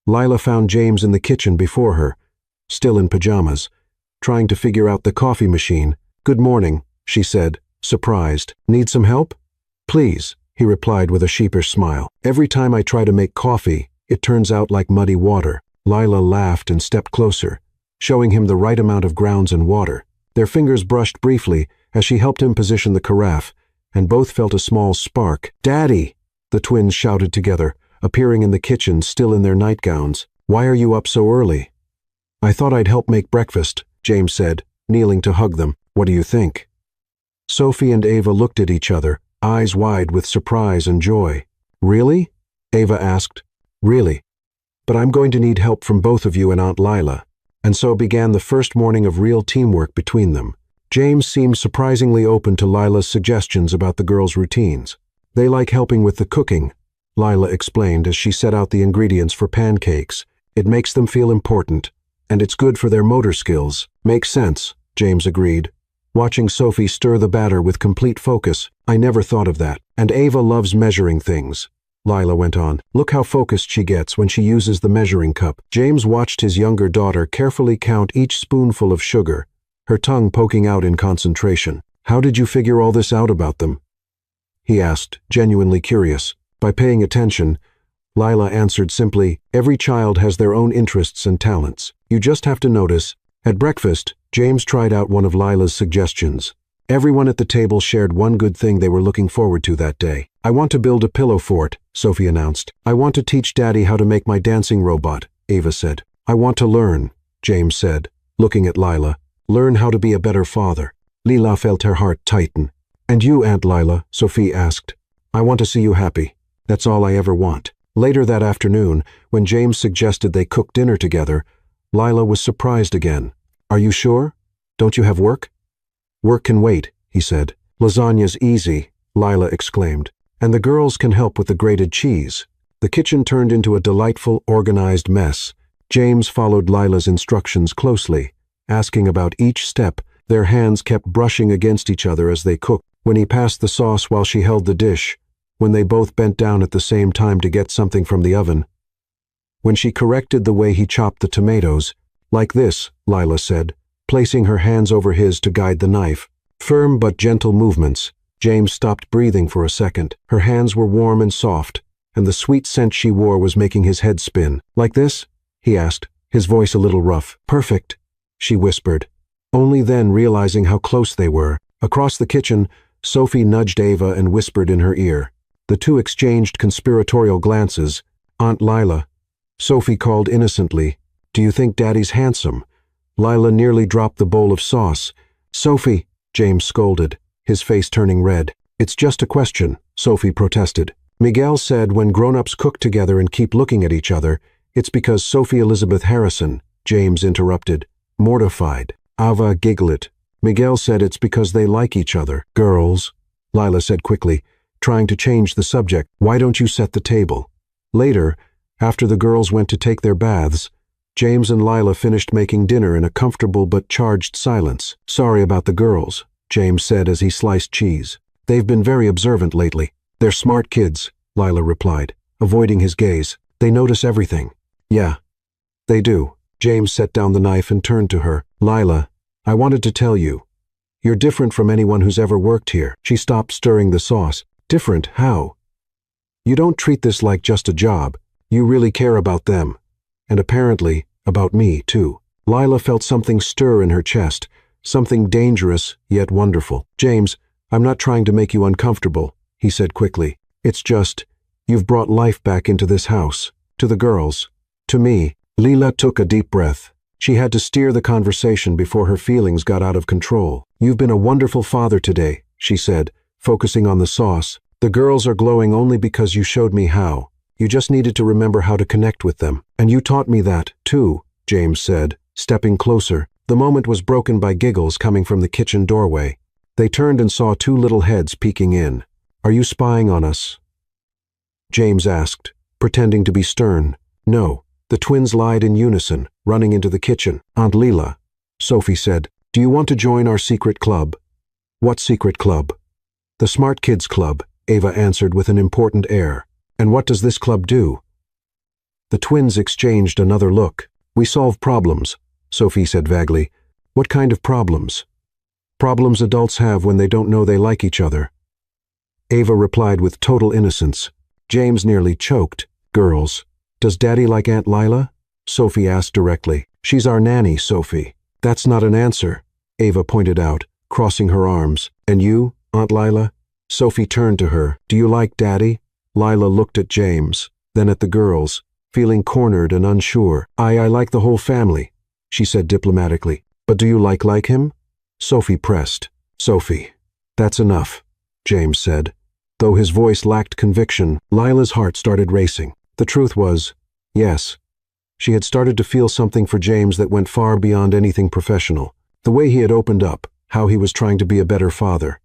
Lila found James in the kitchen before her, still in pajamas, trying to figure out the coffee machine. "Good morning," she said, surprised. "Need some help?" "Please," he replied with a sheepish smile. Every time I try to make coffee, it turns out like muddy water. Lila laughed and stepped closer, showing him the right amount of grounds and water. Their fingers brushed briefly as she helped him position the carafe, and both felt a small spark. "Daddy!" the twins shouted together, appearing in the kitchen still in their nightgowns. "Why are you up so early?" "I thought I'd help make breakfast," James said, kneeling to hug them. "What do you think?" Sophie and Ava looked at each other, eyes wide with surprise and joy. "Really?" Ava asked. "Really. But I'm going to need help from both of you and Aunt Lila." And so began the first morning of real teamwork between them. James seemed surprisingly open to Lila's suggestions about the girls' routines. "They like helping with the cooking," Lila explained as she set out the ingredients for pancakes. "It makes them feel important, and it's good for their motor skills." "Makes sense," James agreed, watching Sophie stir the batter with complete focus. "I never thought of that. And Ava loves measuring things," Lila went on. "Look how focused she gets when she uses the measuring cup." James watched his younger daughter carefully count each spoonful of sugar, her tongue poking out in concentration. "How did you figure all this out about them?" he asked, genuinely curious. "By paying attention," Lila answered simply. "Every child has their own interests and talents. You just have to notice." At breakfast, James tried out one of Lila's suggestions. Everyone at the table shared one good thing they were looking forward to that day. "I want to build a pillow fort," Sophie announced. "I want to teach Daddy how to make my dancing robot," Ava said. "I want to learn," James said, looking at Lila. "Learn how to be a better father." Lila felt her heart tighten. "And you, Aunt Lila?" Sophie asked. "I want to see you happy. That's all I ever want." Later that afternoon, when James suggested they cook dinner together, Lila was surprised again. "Are you sure? Don't you have work?" "Work can wait," he said. "Lasagna's easy," Lila exclaimed. "And the girls can help with the grated cheese." The kitchen turned into a delightful, organized mess. James followed Lila's instructions closely, asking about each step. Their hands kept brushing against each other as they cooked. When he passed the sauce while she held the dish, when they both bent down at the same time to get something from the oven. When she corrected the way he chopped the tomatoes, "Like this," Lila said, placing her hands over his to guide the knife. Firm but gentle movements. James stopped breathing for a second. Her hands were warm and soft, and the sweet scent she wore was making his head spin. "Like this?" he asked, his voice a little rough. "Perfect," she whispered, only then realizing how close they were. Across the kitchen, Sophie nudged Ava and whispered in her ear. The two exchanged conspiratorial glances. "Aunt Lila," Sophie called innocently, "do you think Daddy's handsome?" Lila nearly dropped the bowl of sauce. "Sophie," James scolded, his face turning red. "It's just a question," Sophie protested. "Miguel said when grown-ups cook together and keep looking at each other, it's because Sophie Elizabeth Harrison," James interrupted, mortified. Ava giggled. "Miguel said it's because they like each other." "Girls," Lila said quickly, trying to change the subject, "why don't you set the table?" Later, after the girls went to take their baths, James and Lila finished making dinner in a comfortable but charged silence. "Sorry about the girls," James said as he sliced cheese. "They've been very observant lately." "They're smart kids," Lila replied, avoiding his gaze. "They notice everything." "Yeah, they do." James set down the knife and turned to her. "Lila, I wanted to tell you, you're different from anyone who's ever worked here." She stopped stirring the sauce. "Different? How?" "You don't treat this like just a job. You really care about them. And apparently, about me, too." Lila felt something stir in her chest, something dangerous yet wonderful. "James, I'm not trying to make you uncomfortable," he said quickly. "It's just, you've brought life back into this house, to the girls, to me." Lila took a deep breath. She had to steer the conversation before her feelings got out of control. "You've been a wonderful father today," she said, focusing on the sauce. "The girls are glowing only because you showed me how. You just needed to remember how to connect with them. And you taught me that, too," James said, stepping closer. The moment was broken by giggles coming from the kitchen doorway. They turned and saw two little heads peeking in. "Are you spying on us?" James asked, pretending to be stern. "No." The twins lied in unison, running into the kitchen. "Aunt Lila," Sophie said, "do you want to join our secret club?" "What secret club?" "The Smart Kids Club," Ava answered with an important air. "And what does this club do?" The twins exchanged another look. "We solve problems," Sophie said vaguely. "What kind of problems?" "Problems adults have when they don't know they like each other." Ava replied with total innocence. James nearly choked. Girls, does Daddy like Aunt Lila? Sophie asked directly. She's our nanny, Sophie. That's not an answer, Ava pointed out, crossing her arms. And you, Aunt Lila? Sophie turned to her. Do you like Daddy? Lila looked at James, then at the girls, feeling cornered and unsure. I like the whole family, she said diplomatically. But do you like him? Sophie pressed. Sophie, that's enough, James said. Though his voice lacked conviction, Lila's heart started racing. The truth was, yes. She had started to feel something for James that went far beyond anything professional. The way he had opened up, how he was trying to be a better father.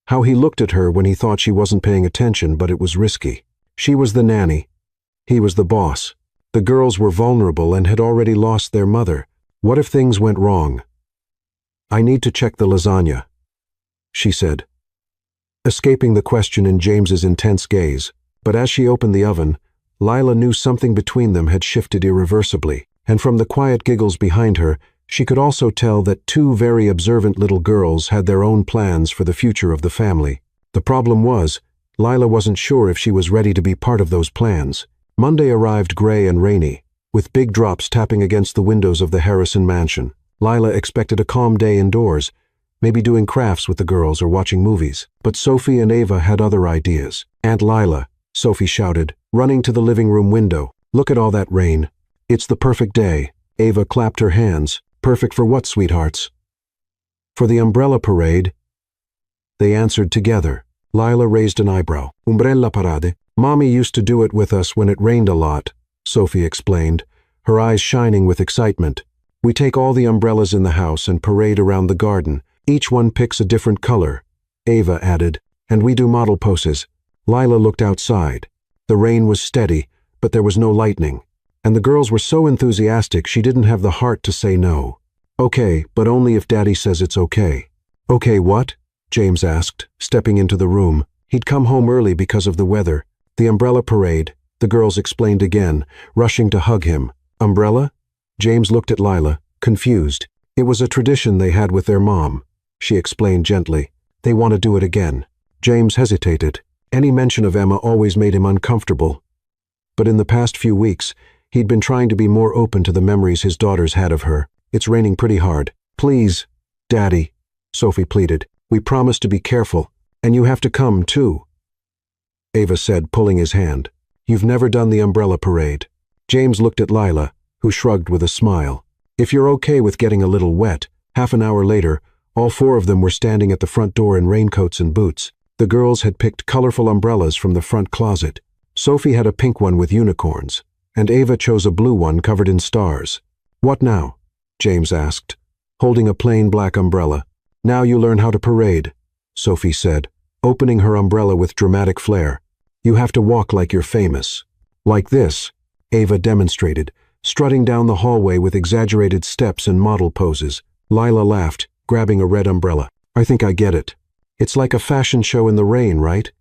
How he looked at her when he thought she wasn't paying attention, but it was risky. She was the nanny. He was the boss. The girls were vulnerable and had already lost their mother. What if things went wrong? I need to check the lasagna, she said, escaping the question in James's intense gaze. But as she opened the oven, Lila knew something between them had shifted irreversibly, and from the quiet giggles behind her, she could also tell that two very observant little girls had their own plans for the future of the family. The problem was, Lila wasn't sure if she was ready to be part of those plans. Monday arrived gray and rainy, with big drops tapping against the windows of the Harrison mansion. Lila expected a calm day indoors, maybe doing crafts with the girls or watching movies. But Sophie and Ava had other ideas. Aunt Lila, Sophie shouted, running to the living room window. Look at all that rain. It's the perfect day. Ava clapped her hands. Perfect for what, sweethearts? For the umbrella parade. They answered together. Lila raised an eyebrow. Umbrella parade. Mommy used to do it with us when it rained a lot, Sophie explained, her eyes shining with excitement. We take all the umbrellas in the house and parade around the garden. Each one picks a different color, Ava added, and we do model poses. Lila looked outside. The rain was steady, but there was no lightning. And the girls were so enthusiastic she didn't have the heart to say no. Okay, but only if Daddy says it's okay. Okay, what? James asked, stepping into the room. He'd come home early because of the weather. The umbrella parade, the girls explained again, rushing to hug him. Umbrella? James looked at Lila, confused. It was a tradition they had with their mom, she explained gently. They want to do it again. James hesitated. Any mention of Emma always made him uncomfortable. But in the past few weeks, he'd been trying to be more open to the memories his daughters had of her. It's raining pretty hard. Please, Daddy, Sophie pleaded. We promised to be careful, and you have to come, too. Ava said, pulling his hand. You've never done the umbrella parade. James looked at Lila, who shrugged with a smile. If you're okay with getting a little wet. Half an hour later, all four of them were standing at the front door in raincoats and boots. The girls had picked colorful umbrellas from the front closet. Sophie had a pink one with unicorns, and Ava chose a blue one covered in stars. What now? James asked, holding a plain black umbrella. Now you learn how to parade, Sophie said, opening her umbrella with dramatic flair. You have to walk like you're famous. Like this, Ava demonstrated, strutting down the hallway with exaggerated steps and model poses. Lila laughed, grabbing a red umbrella. I think I get it. It's like a fashion show in the rain, right?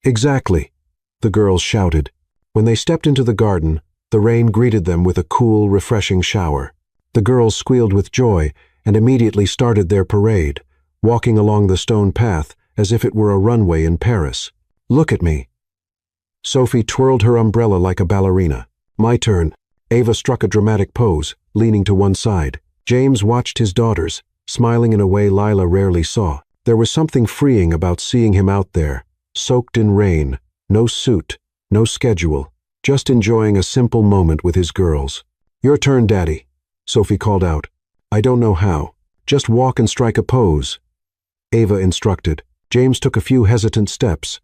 Exactly, the girls shouted. When they stepped into the garden, the rain greeted them with a cool, refreshing shower. The girls squealed with joy and immediately started their parade, walking along the stone path as if it were a runway in Paris. Look at me. Sophie twirled her umbrella like a ballerina. My turn. Ava struck a dramatic pose, leaning to one side. James watched his daughters, smiling in a way Lila rarely saw. There was something freeing about seeing him out there, soaked in rain, no suit, no schedule, just enjoying a simple moment with his girls. Your turn, Daddy, Sophie called out. I don't know how. Just walk and strike a pose, Ava instructed. James took a few hesitant steps,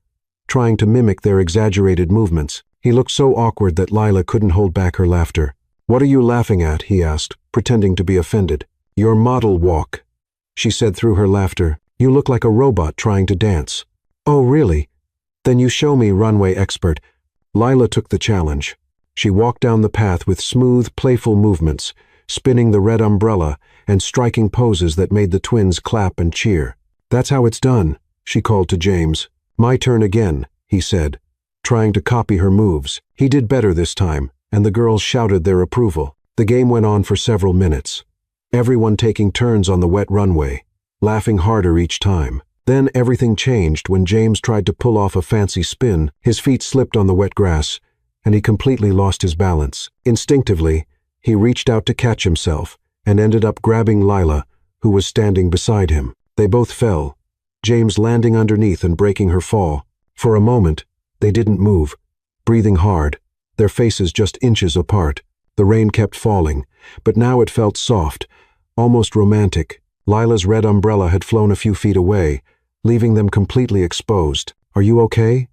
trying to mimic their exaggerated movements. He looked so awkward that Lila couldn't hold back her laughter. What are you laughing at? He asked, pretending to be offended. Your model walk, she said through her laughter. You look like a robot trying to dance. Oh, really? Then you show me, runway expert. Lila took the challenge. She walked down the path with smooth, playful movements, spinning the red umbrella and striking poses that made the twins clap and cheer. That's how it's done, she called to James. My turn again, he said, trying to copy her moves. He did better this time, and the girls shouted their approval. The game went on for several minutes, everyone taking turns on the wet runway, laughing harder each time. Then everything changed when James tried to pull off a fancy spin. His feet slipped on the wet grass, and he completely lost his balance. Instinctively, he reached out to catch himself and ended up grabbing Lila, who was standing beside him. They both fell, James landing underneath and breaking her fall. For a moment, they didn't move, breathing hard, their faces just inches apart. The rain kept falling, but now it felt soft, almost romantic. Lila's red umbrella had flown a few feet away, leaving them completely exposed. "Are you okay?"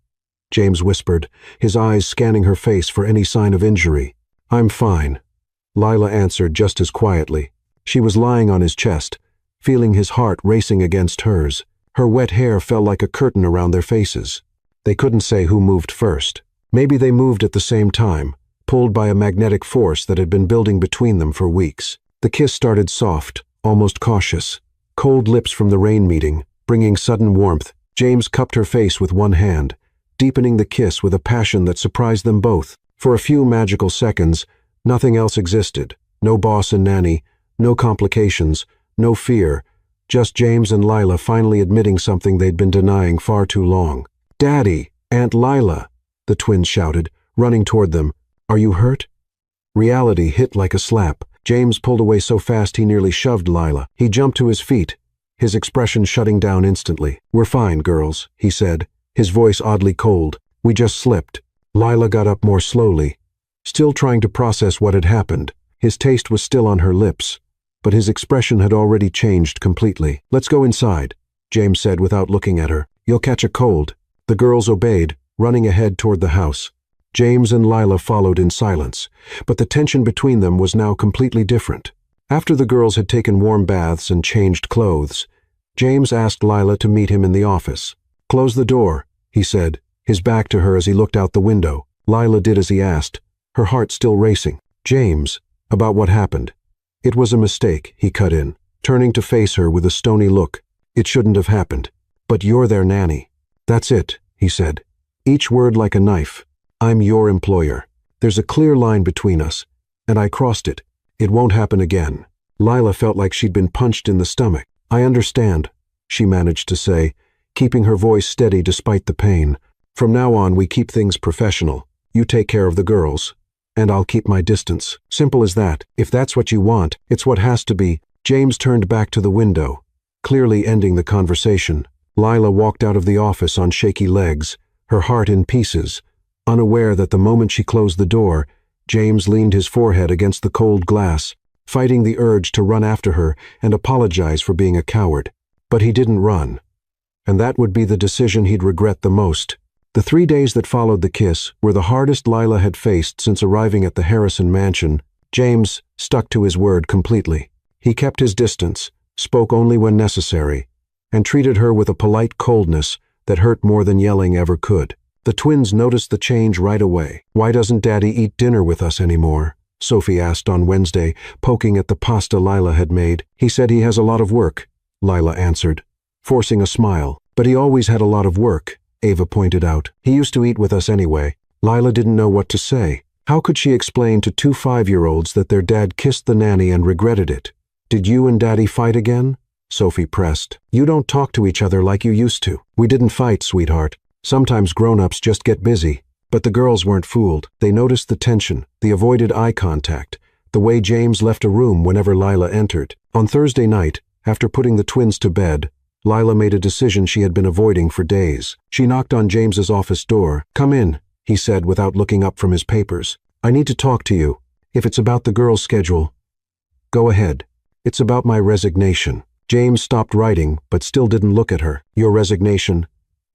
James whispered, his eyes scanning her face for any sign of injury. "I'm fine," Lila answered just as quietly. She was lying on his chest, feeling his heart racing against hers. Her wet hair fell like a curtain around their faces. They couldn't say who moved first. Maybe they moved at the same time, pulled by a magnetic force that had been building between them for weeks. The kiss started soft, almost cautious. Cold lips from the rain meeting, bringing sudden warmth. James cupped her face with one hand, deepening the kiss with a passion that surprised them both. For a few magical seconds, nothing else existed. No boss and nanny, no complications, no fear. Just James and Lila finally admitting something they'd been denying far too long. "Daddy! Aunt Lila!" the twins shouted, running toward them. "Are you hurt?" Reality hit like a slap. James pulled away so fast he nearly shoved Lila. He jumped to his feet, his expression shutting down instantly. "We're fine, girls," he said, his voice oddly cold. "We just slipped." Lila got up more slowly, still trying to process what had happened. His taste was still on her lips, but his expression had already changed completely. "Let's go inside," James said without looking at her. "You'll catch a cold." The girls obeyed, running ahead toward the house. James and Lila followed in silence, but the tension between them was now completely different. After the girls had taken warm baths and changed clothes, James asked Lila to meet him in the office. "Close the door," he said, his back to her as he looked out the window. Lila did as he asked, her heart still racing. "James, about what happened." "It was a mistake," he cut in, turning to face her with a stony look. "It shouldn't have happened. But you're their nanny." "That's it," he said, each word like a knife. "I'm your employer. There's a clear line between us, and I crossed it. It won't happen again." Lila felt like she'd been punched in the stomach. "I understand," she managed to say, keeping her voice steady despite the pain. "From now on, we keep things professional. You take care of the girls, and I'll keep my distance. Simple as that. If that's what you want, it's what has to be." James turned back to the window, clearly ending the conversation. Lila walked out of the office on shaky legs, her heart in pieces, unaware that the moment she closed the door, James leaned his forehead against the cold glass, fighting the urge to run after her and apologize for being a coward. But he didn't run, and that would be the decision he'd regret the most. The 3 days that followed the kiss were the hardest Lila had faced since arriving at the Harrison mansion. James stuck to his word completely. He kept his distance, spoke only when necessary, and treated her with a polite coldness that hurt more than yelling ever could. The twins noticed the change right away. "Why doesn't Daddy eat dinner with us anymore?" Sophie asked on Wednesday, poking at the pasta Lila had made. "He said he has a lot of work," Lila answered, forcing a smile. "But he always had a lot of work," Ava pointed out. "He used to eat with us anyway." Lila didn't know what to say. How could she explain to 2 5-year-olds that their dad kissed the nanny and regretted it? "Did you and Daddy fight again?" Sophie pressed. "You don't talk to each other like you used to." "We didn't fight, sweetheart. Sometimes grown-ups just get busy." But the girls weren't fooled. They noticed the tension, the avoided eye contact, the way James left a room whenever Lila entered. On Thursday night, after putting the twins to bed, Lila made a decision she had been avoiding for days. She knocked on James's office door. "Come in," he said without looking up from his papers. "I need to talk to you. If it's about the girls' schedule, go ahead. It's about my resignation." James stopped writing, but still didn't look at her. "Your resignation?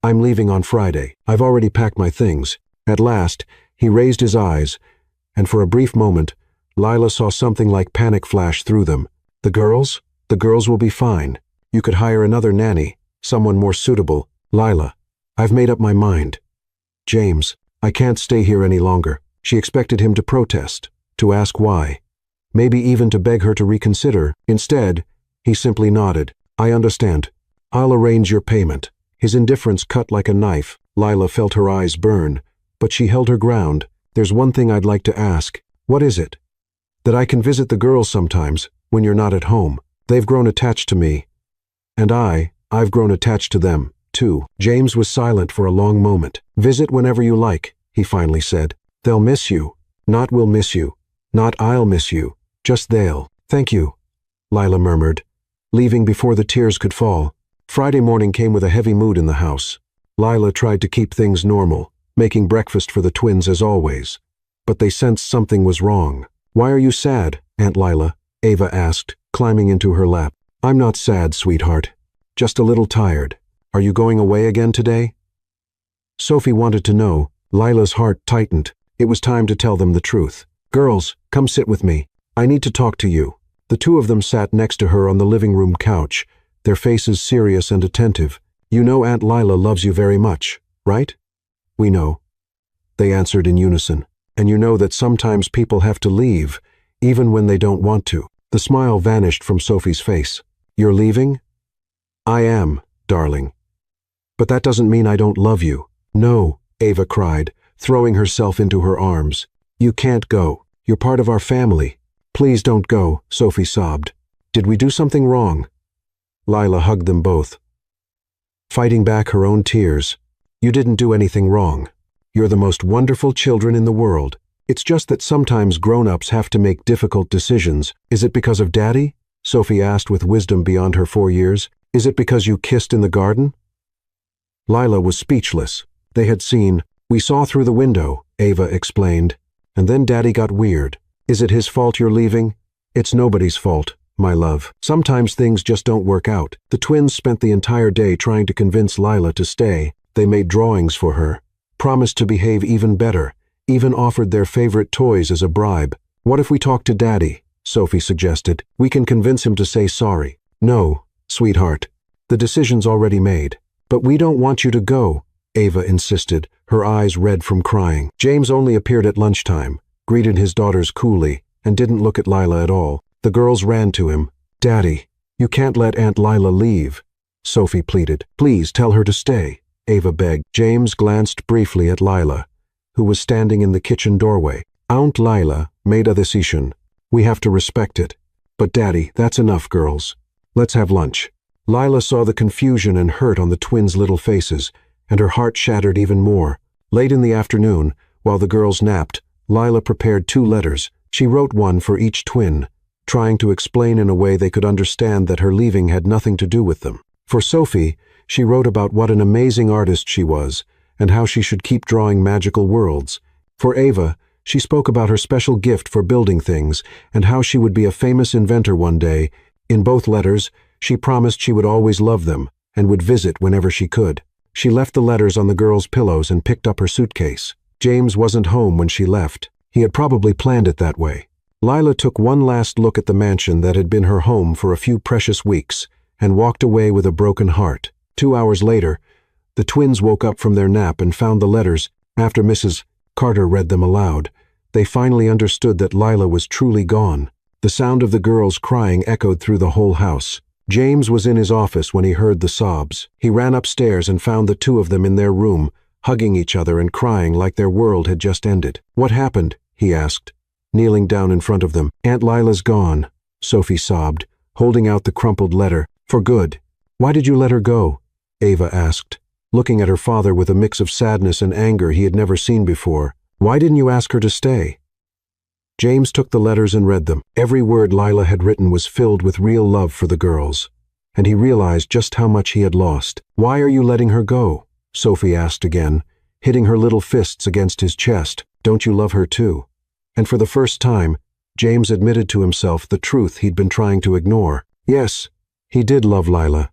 I'm leaving on Friday. I've already packed my things." At last, he raised his eyes, and for a brief moment, Lila saw something like panic flash through them. "The girls? The girls will be fine. You could hire another nanny, someone more suitable." "Lila, I've made up my mind." "James, I can't stay here any longer." She expected him to protest, to ask why, maybe even to beg her to reconsider. Instead, he simply nodded. "I understand. I'll arrange your payment." His indifference cut like a knife. Lila felt her eyes burn, but she held her ground. "There's one thing I'd like to ask." "What is it?" "That I can visit the girls sometimes, when you're not at home. They've grown attached to me. And I've grown attached to them, too. James was silent for a long moment. Visit whenever you like, he finally said. They'll miss you. Not we'll miss you. Not I'll miss you. Just they'll. Thank you, Lila murmured, leaving before the tears could fall. Friday morning came with a heavy mood in the house. Lila tried to keep things normal, making breakfast for the twins as always. But they sensed something was wrong. Why are you sad, Aunt Lila? Ava asked, climbing into her lap. I'm not sad, sweetheart. Just a little tired. Are you going away again today? Sophie wanted to know. Lila's heart tightened. It was time to tell them the truth. Girls, come sit with me. I need to talk to you. The two of them sat next to her on the living room couch, their faces serious and attentive. You know Aunt Lila loves you very much, right? We know, they answered in unison. And you know that sometimes people have to leave, even when they don't want to. The smile vanished from Sophie's face. You're leaving? I am, darling. But that doesn't mean I don't love you. No, Ava cried, throwing herself into her arms. You can't go. You're part of our family. Please don't go, Sophie sobbed. Did we do something wrong? Lila hugged them both, fighting back her own tears. You didn't do anything wrong. You're the most wonderful children in the world. It's just that sometimes grown-ups have to make difficult decisions. Is it because of Daddy? Sophie asked with wisdom beyond her 4 years. Is it because you kissed in the garden? Lila was speechless. They had seen. We saw through the window, Ava explained. And then Daddy got weird. Is it his fault you're leaving? It's nobody's fault, my love. Sometimes things just don't work out. The twins spent the entire day trying to convince Lila to stay. They made drawings for her, promised to behave even better, even offered their favorite toys as a bribe. What if we talk to Daddy? Sophie suggested. We can convince him to say sorry. No, sweetheart. The decision's already made. But we don't want you to go, Ava insisted, her eyes red from crying. James only appeared at lunchtime, greeted his daughters coolly, and didn't look at Lila at all. The girls ran to him. Daddy, you can't let Aunt Lila leave, Sophie pleaded. Please tell her to stay, Ava begged. James glanced briefly at Lila, who was standing in the kitchen doorway. Aunt Lila made a decision. We have to respect it. But Daddy, that's enough, girls. Let's have lunch. Lila saw the confusion and hurt on the twins' little faces, and her heart shattered even more. Late in the afternoon, while the girls napped, Lila prepared 2 letters. She wrote one for each twin, trying to explain in a way they could understand that her leaving had nothing to do with them. For Sophie, she wrote about what an amazing artist she was, and how she should keep drawing magical worlds. For Ava, she spoke about her special gift for building things, and how she would be a famous inventor one day. In both letters, she promised she would always love them, and would visit whenever she could. She left the letters on the girls' pillows and picked up her suitcase. James wasn't home when she left. He had probably planned it that way. Lila took one last look at the mansion that had been her home for a few precious weeks, and walked away with a broken heart. 2 hours later, the twins woke up from their nap and found the letters. After Mrs. Carter read them aloud, they finally understood that Lila was truly gone. The sound of the girls crying echoed through the whole house. James was in his office when he heard the sobs. He ran upstairs and found the 2 of them in their room, hugging each other and crying like their world had just ended. What happened? He asked, kneeling down in front of them. Aunt Lila's gone, Sophie sobbed, holding out the crumpled letter. For good. Why did you let her go? Ava asked, looking at her father with a mix of sadness and anger he had never seen before. Why didn't you ask her to stay? James took the letters and read them. Every word Lila had written was filled with real love for the girls, and he realized just how much he had lost. Why are you letting her go? Sophie asked again, hitting her little fists against his chest. Don't you love her too? And for the first time, James admitted to himself the truth he'd been trying to ignore. Yes, he did love Lila,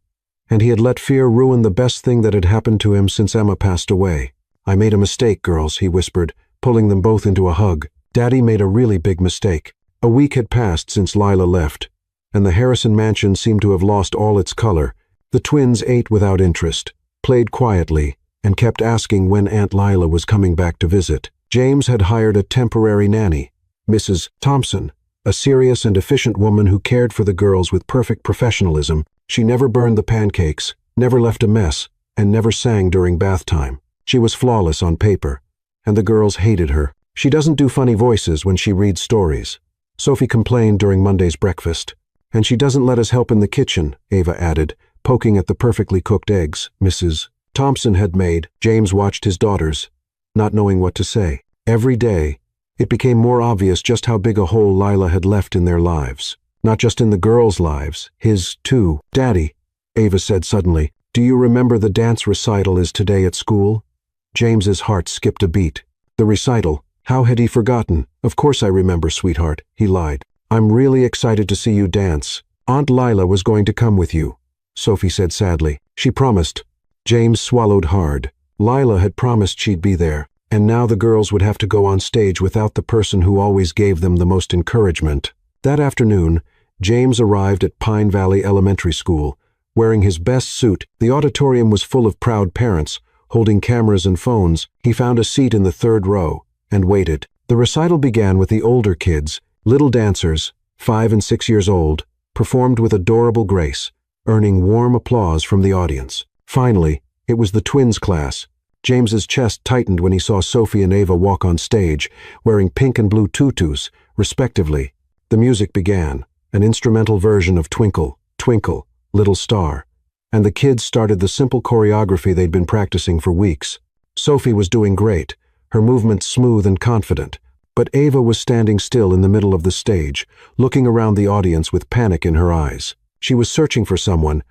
and he had let fear ruin the best thing that had happened to him since Emma passed away. I made a mistake, girls, he whispered, pulling them both into a hug. Daddy made a really big mistake. A week had passed since Lila left, and the Harrison mansion seemed to have lost all its color. The twins ate without interest, played quietly, and kept asking when Aunt Lila was coming back to visit. James had hired a temporary nanny, Mrs. Thompson, a serious and efficient woman who cared for the girls with perfect professionalism. She never burned the pancakes, never left a mess, and never sang during bath time. She was flawless on paper, and the girls hated her. She doesn't do funny voices when she reads stories, Sophie complained during Monday's breakfast. And she doesn't let us help in the kitchen, Ava added, poking at the perfectly cooked eggs Mrs. Thompson had made. James watched his daughters, not knowing what to say. Every day, it became more obvious just how big a hole Lila had left in their lives. Not just in the girls' lives, his too. "Daddy," Ava said suddenly, "do you remember the dance recital is today at school?" James's heart skipped a beat. The recital. How had he forgotten? "Of course I remember, sweetheart," he lied. "I'm really excited to see you dance. Aunt Lila was going to come with you," Sophie said sadly. "She promised." James swallowed hard. Lila had promised she'd be there, and now the girls would have to go on stage without the person who always gave them the most encouragement. That afternoon, James arrived at Pine Valley Elementary School, wearing his best suit. The auditorium was full of proud parents, holding cameras and phones. He found a seat in the third row and waited. The recital began with the older kids, little dancers, 5 and 6 years old, performed with adorable grace, earning warm applause from the audience. Finally, it was the twins' class. James's chest tightened when he saw Sophie and Ava walk on stage, wearing pink and blue tutus, respectively. The music began, an instrumental version of Twinkle, Twinkle, Little Star, and the kids started the simple choreography they'd been practicing for weeks. Sophie was doing great, her movements smooth and confident, but Ava was standing still in the middle of the stage, looking around the audience with panic in her eyes. She was searching for someone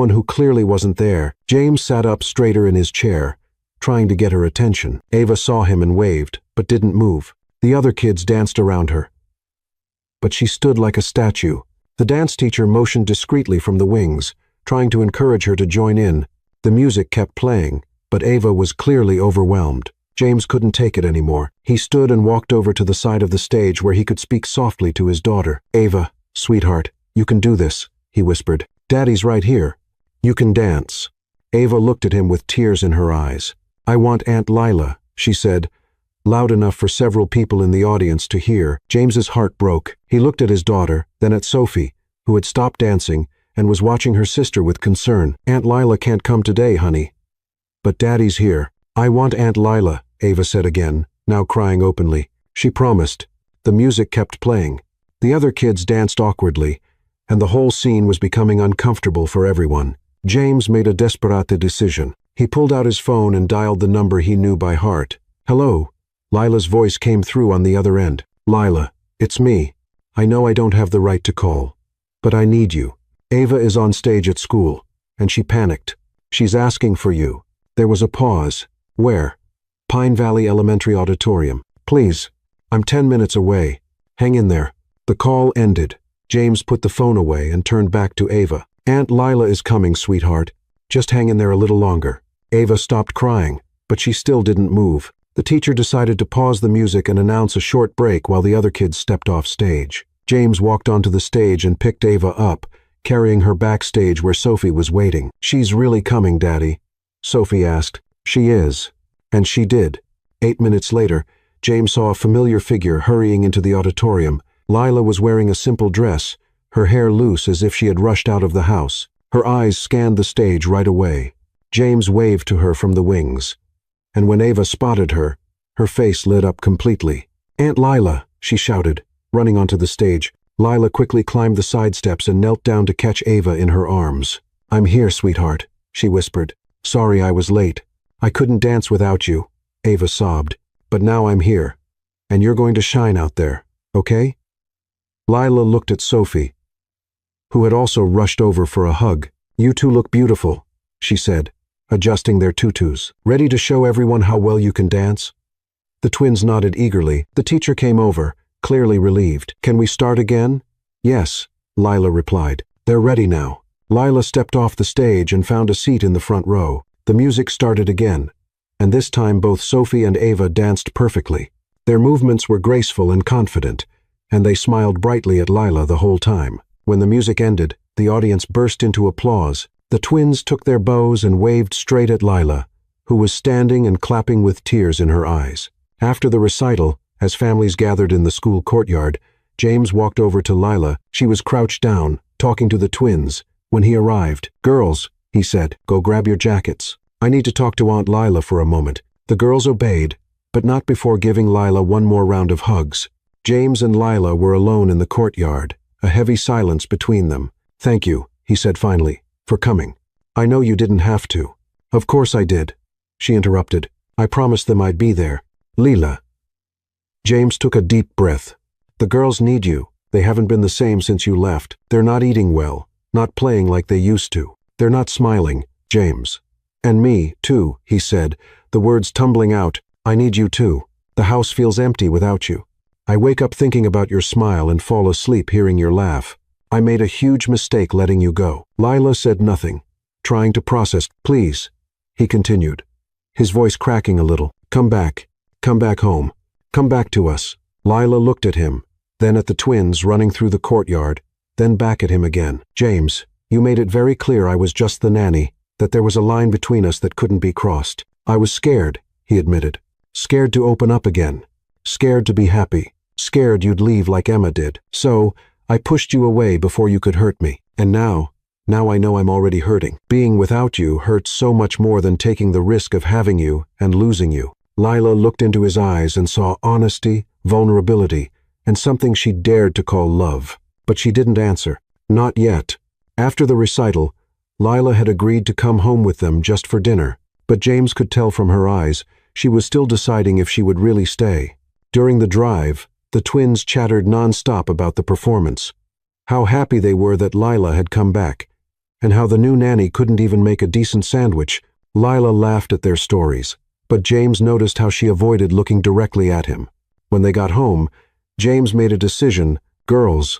who clearly wasn't there. James sat up straighter in his chair, trying to get her attention. Ava saw him and waved, but didn't move. The other kids danced around her, but she stood like a statue. The dance teacher motioned discreetly from the wings, trying to encourage her to join in. The music kept playing, but Ava was clearly overwhelmed. James couldn't take it anymore. He stood and walked over to the side of the stage where he could speak softly to his daughter. "Ava, sweetheart, you can do this," he whispered. "Daddy's right here. You can dance." Ava looked at him with tears in her eyes. "I want Aunt Lila," she said, loud enough for several people in the audience to hear. James's heart broke. He looked at his daughter, then at Sophie, who had stopped dancing and was watching her sister with concern. "Aunt Lila can't come today, honey. But Daddy's here." "I want Aunt Lila," Ava said again, now crying openly. She promised. The music kept playing. The other kids danced awkwardly, and the whole scene was becoming uncomfortable for everyone. James made a desperate decision. He pulled out his phone and dialed the number he knew by heart. "Hello." Lila's voice came through on the other end. "Lila, it's me. I know I don't have the right to call, but I need you. Ava is on stage at school, and she panicked. She's asking for you." There was a pause. "Where?" "Pine Valley Elementary Auditorium. Please, I'm 10 minutes away. Hang in there." The call ended. James put the phone away and turned back to Ava. "Aunt Lila is coming, sweetheart. Just hang in there a little longer." Ava stopped crying, but she still didn't move. The teacher decided to pause the music and announce a short break while the other kids stepped off stage. James walked onto the stage and picked Ava up, carrying her backstage where Sophie was waiting. "She's really coming, Daddy?" Sophie asked. "She is." And she did. 8 minutes later, James saw a familiar figure hurrying into the auditorium. Lila was wearing a simple dress, her hair loose as if she had rushed out of the house. Her eyes scanned the stage right away. James waved to her from the wings, and when Ava spotted her, her face lit up completely. "Aunt Lila," she shouted, running onto the stage. Lila quickly climbed the side steps and knelt down to catch Ava in her arms. "I'm here, sweetheart," she whispered. "Sorry I was late. I couldn't dance without you," Ava sobbed. "But now I'm here, and you're going to shine out there, okay?" Lila looked at Sophie, who had also rushed over for a hug. "You two look beautiful," she said, adjusting their tutus. "Ready to show everyone how well you can dance?" The twins nodded eagerly. The teacher came over, clearly relieved. "Can we start again?" "Yes," Lila replied. "They're ready now." Lila stepped off the stage and found a seat in the front row. The music started again, and this time both Sophie and Ava danced perfectly. Their movements were graceful and confident, and they smiled brightly at Lila the whole time. When the music ended, the audience burst into applause. The twins took their bows and waved straight at Lila, who was standing and clapping with tears in her eyes. After the recital, as families gathered in the school courtyard, James walked over to Lila. She was crouched down, talking to the twins. When he arrived, "Girls," he said, "go grab your jackets. I need to talk to Aunt Lila for a moment." The girls obeyed, but not before giving Lila one more round of hugs. James and Lila were alone in the courtyard, a heavy silence between them. "Thank you," he said finally. for coming. I know you didn't have to. Of course I did. She interrupted. I promised them I'd be there. Leela. James took a deep breath. The girls need you. They haven't been the same since you left. They're not eating well, not playing like they used to. They're not smiling, James. And me, too, he said, the words tumbling out. I need you too. The house feels empty without you. I wake up thinking about your smile and fall asleep hearing your laugh. I made a huge mistake letting you go. Lila said nothing, trying to process. Please, he continued, his voice cracking a little. Come back home. Come back to us. Lila looked at him, then at the twins running through the courtyard, then back at him again. James, you made it very clear I was just the nanny, that there was a line between us that couldn't be crossed. I was scared, he admitted. Scared to open up again. Scared to be happy. Scared you'd leave like Emma did. So, I pushed you away before you could hurt me. And now I know I'm already hurting. Being without you hurts so much more than taking the risk of having you and losing you. Lila looked into his eyes and saw honesty, vulnerability, and something she dared to call love. But she didn't answer. Not yet. After the recital, Lila had agreed to come home with them just for dinner. But James could tell from her eyes she was still deciding if she would really stay. During the drive, the twins chattered non-stop about the performance, how happy they were that Lila had come back, and how the new nanny couldn't even make a decent sandwich. Lila laughed at their stories, but James noticed how she avoided looking directly at him. When they got home, James made a decision. Girls,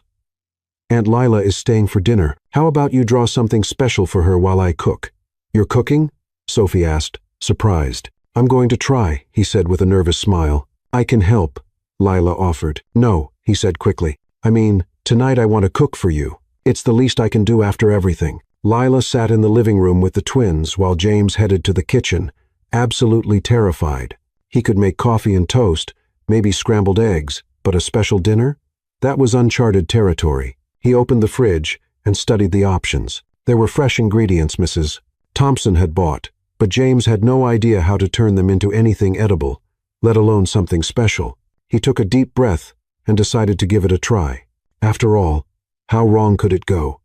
Aunt Lila is staying for dinner. How about you draw something special for her while I cook? You're cooking? Sophie asked, surprised. I'm going to try, he said with a nervous smile. I can help, Lila offered. No, he said quickly. I mean, tonight I want to cook for you. It's the least I can do after everything. Lila sat in the living room with the twins while James headed to the kitchen, absolutely terrified. He could make coffee and toast, maybe scrambled eggs, but a special dinner? That was uncharted territory. He opened the fridge and studied the options. There were fresh ingredients Mrs. Thompson had bought, but James had no idea how to turn them into anything edible, let alone something special. He took a deep breath and decided to give it a try. After all, how wrong could it go?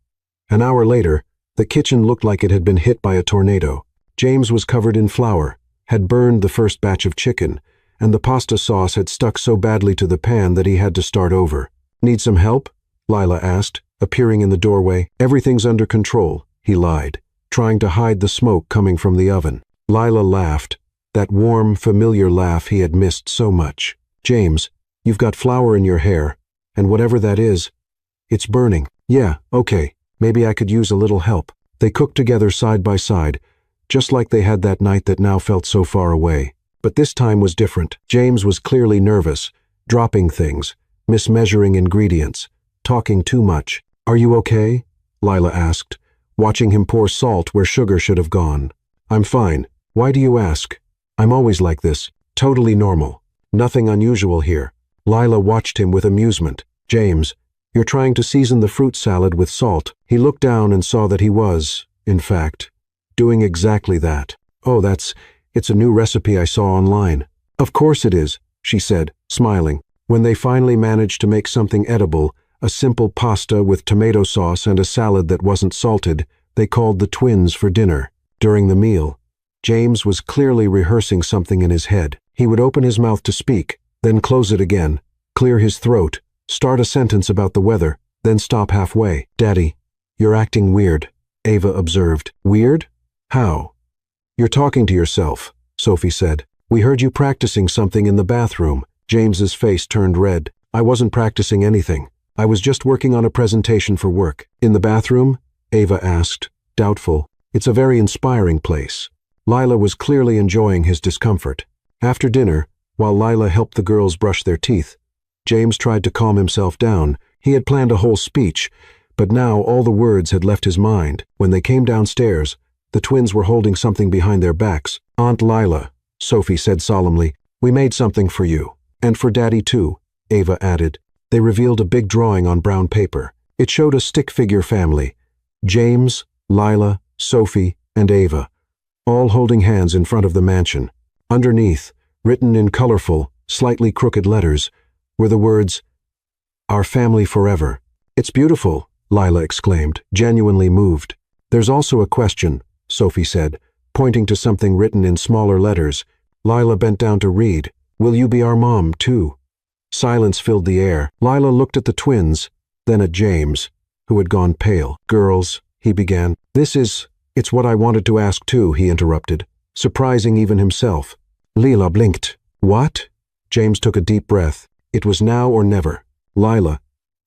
An hour later, the kitchen looked like it had been hit by a tornado. James was covered in flour, had burned the first batch of chicken, and the pasta sauce had stuck so badly to the pan that he had to start over. Need some help? Lila asked, appearing in the doorway. Everything's under control, he lied, trying to hide the smoke coming from the oven. Lila laughed, that warm, familiar laugh he had missed so much. James, you've got flour in your hair, and whatever that is, it's burning. Yeah, okay, maybe I could use a little help. They cooked together side by side, just like they had that night that now felt so far away. But this time was different. James was clearly nervous, dropping things, mismeasuring ingredients, talking too much. Are you okay? Lila asked, watching him pour salt where sugar should have gone. I'm fine. Why do you ask? I'm always like this, totally normal. Nothing unusual here. Lila watched him with amusement. James, you're trying to season the fruit salad with salt. He looked down and saw that he was, in fact, doing exactly that. Oh, it's a new recipe I saw online. Of course it is, she said, smiling. When they finally managed to make something edible, a simple pasta with tomato sauce and a salad that wasn't salted, they called the twins for dinner. During the meal, James was clearly rehearsing something in his head. He would open his mouth to speak, then close it again, clear his throat, start a sentence about the weather, then stop halfway. Daddy, you're acting weird, Ava observed. Weird? How? You're talking to yourself, Sophie said. We heard you practicing something in the bathroom. James's face turned red. I wasn't practicing anything. I was just working on a presentation for work. In the bathroom? Ava asked, doubtful. It's a very inspiring place. Lila was clearly enjoying his discomfort. After dinner, while Lila helped the girls brush their teeth, James tried to calm himself down. He had planned a whole speech, but now all the words had left his mind. When they came downstairs, the twins were holding something behind their backs. Aunt Lila, Sophie said solemnly, we made something for you. And for Daddy too, Ava added. They revealed a big drawing on brown paper. It showed a stick figure family. James, Lila, Sophie, and Ava, all holding hands in front of the mansion. Underneath, written in colorful, slightly crooked letters, were the words, Our family forever. It's beautiful, Lila exclaimed, genuinely moved. There's also a question, Sophie said, pointing to something written in smaller letters. Lila bent down to read. Will you be our mom, too? Silence filled the air. Lila looked at the twins, then at James, who had gone pale. Girls, he began. It's what I wanted to ask too, he interrupted, surprising even himself. Lila blinked. What? James took a deep breath. It was now or never. Lila.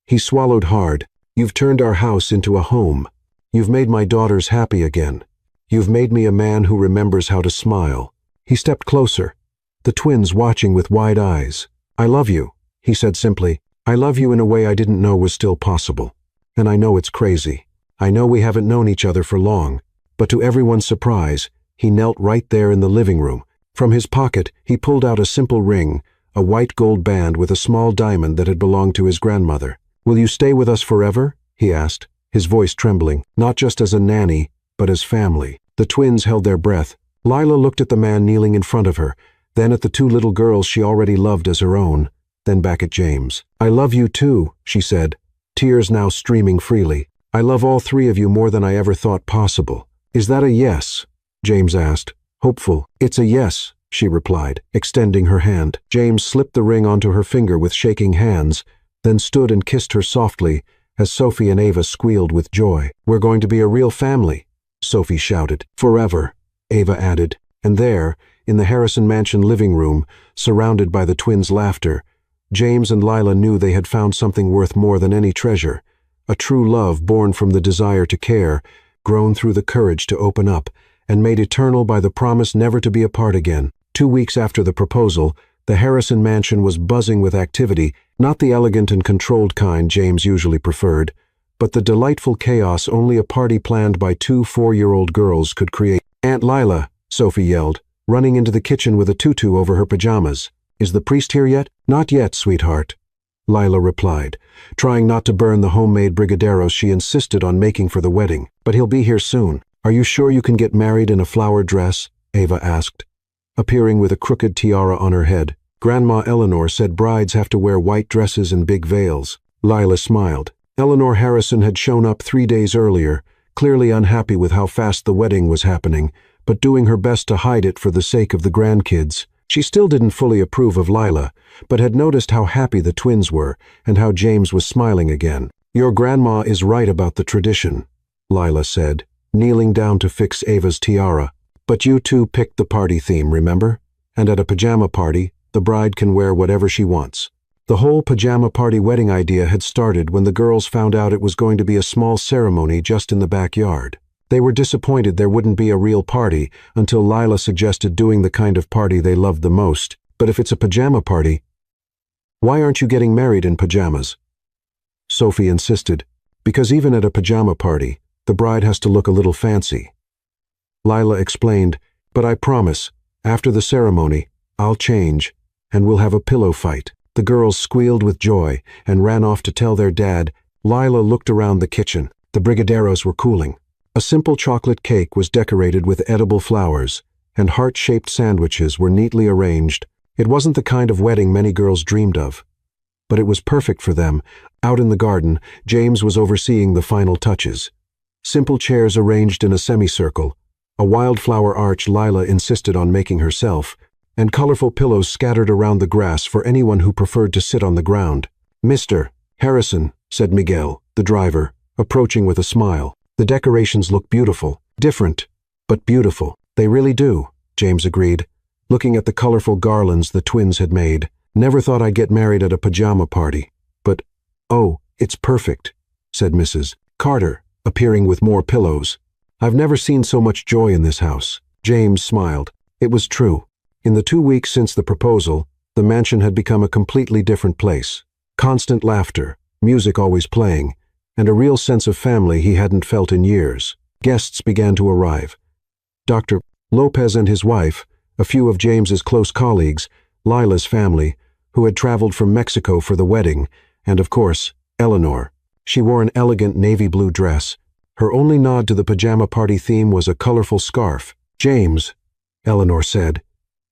He swallowed hard. You've turned our house into a home. You've made my daughters happy again. You've made me a man who remembers how to smile. He stepped closer, the twins watching with wide eyes. I love you, he said simply. I love you in a way I didn't know was still possible. And I know it's crazy. I know we haven't known each other for long. But to everyone's surprise, he knelt right there in the living room. From his pocket, he pulled out a simple ring, a white gold band with a small diamond that had belonged to his grandmother. Will you stay with us forever? He asked, his voice trembling, not just as a nanny, but as family. The twins held their breath. Lila looked at the man kneeling in front of her, then at the two little girls she already loved as her own, then back at James. I love you too, she said, tears now streaming freely. I love all three of you more than I ever thought possible. Is that a yes? James asked, hopeful. It's a yes, she replied, extending her hand. James slipped the ring onto her finger with shaking hands, then stood and kissed her softly as Sophie and Ava squealed with joy. We're going to be a real family, Sophie shouted. Forever, Ava added. And there, in the Harrison Mansion living room, surrounded by the twins' laughter, James and Lila knew they had found something worth more than any treasure, a true love born from the desire to care, grown through the courage to open up, and made eternal by the promise never to be apart again. 2 weeks after the proposal, the Harrison Mansion was buzzing with activity, not the elegant and controlled kind James usually preferred, but the delightful chaos only a party planned by 2 4-year-old girls could create. Aunt Lila, Sophie yelled, running into the kitchen with a tutu over her pajamas. Is the priest here yet? Not yet, sweetheart, Lila replied, trying not to burn the homemade brigadeiros she insisted on making for the wedding. But he'll be here soon. Are you sure you can get married in a flower dress? Ava asked, appearing with a crooked tiara on her head. Grandma Eleanor said brides have to wear white dresses and big veils. Lila smiled. Eleanor Harrison had shown up 3 days earlier, clearly unhappy with how fast the wedding was happening, but doing her best to hide it for the sake of the grandkids. She still didn't fully approve of Lila, but had noticed how happy the twins were and how James was smiling again. Your grandma is right about the tradition, Lila said, kneeling down to fix Ava's tiara. But you two picked the party theme, remember? And at a pajama party, the bride can wear whatever she wants. The whole pajama party wedding idea had started when the girls found out it was going to be a small ceremony just in the backyard. They were disappointed there wouldn't be a real party until Lila suggested doing the kind of party they loved the most. But if it's a pajama party, why aren't you getting married in pajamas? Sophie insisted, because even at a pajama party, the bride has to look a little fancy. Lila explained, but I promise, after the ceremony, I'll change, and we'll have a pillow fight. The girls squealed with joy and ran off to tell their dad. Lila looked around the kitchen. The brigadeiros were cooling. A simple chocolate cake was decorated with edible flowers, and heart-shaped sandwiches were neatly arranged. It wasn't the kind of wedding many girls dreamed of, but it was perfect for them. Out in the garden, James was overseeing the final touches. Simple chairs arranged in a semicircle, a wildflower arch Lila insisted on making herself, and colorful pillows scattered around the grass for anyone who preferred to sit on the ground. Mr. Harrison, said Miguel, the driver, approaching with a smile. The decorations look beautiful. Different, but beautiful. They really do, James agreed, looking at the colorful garlands the twins had made. Never thought I'd get married at a pajama party. But, oh, it's perfect, said Mrs. Carter, appearing with more pillows. I've never seen so much joy in this house. James smiled. It was true. In the 2 weeks since the proposal, the mansion had become a completely different place. Constant laughter, music always playing, and a real sense of family he hadn't felt in years. Guests began to arrive. Dr. Lopez and his wife, a few of James's close colleagues, Lila's family, who had traveled from Mexico for the wedding, and of course, Eleanor. She wore an elegant navy blue dress. Her only nod to the pajama party theme was a colorful scarf. James, Eleanor said,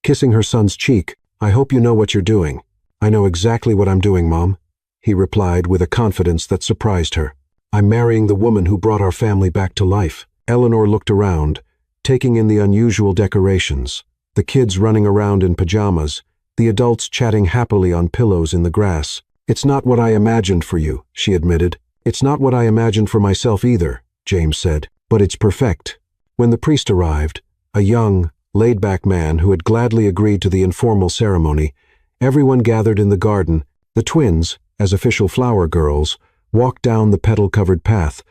kissing her son's cheek, I hope you know what you're doing. I know exactly what I'm doing, Mom, he replied with a confidence that surprised her. I'm marrying the woman who brought our family back to life. Eleanor looked around, taking in the unusual decorations. The kids running around in pajamas, the adults chatting happily on pillows in the grass. "It's not what I imagined for you," she admitted. "It's not what I imagined for myself either," James said. "But it's perfect." When the priest arrived, a young, laid-back man who had gladly agreed to the informal ceremony, everyone gathered in the garden. The twins, as official flower girls, walked down the petal-covered path,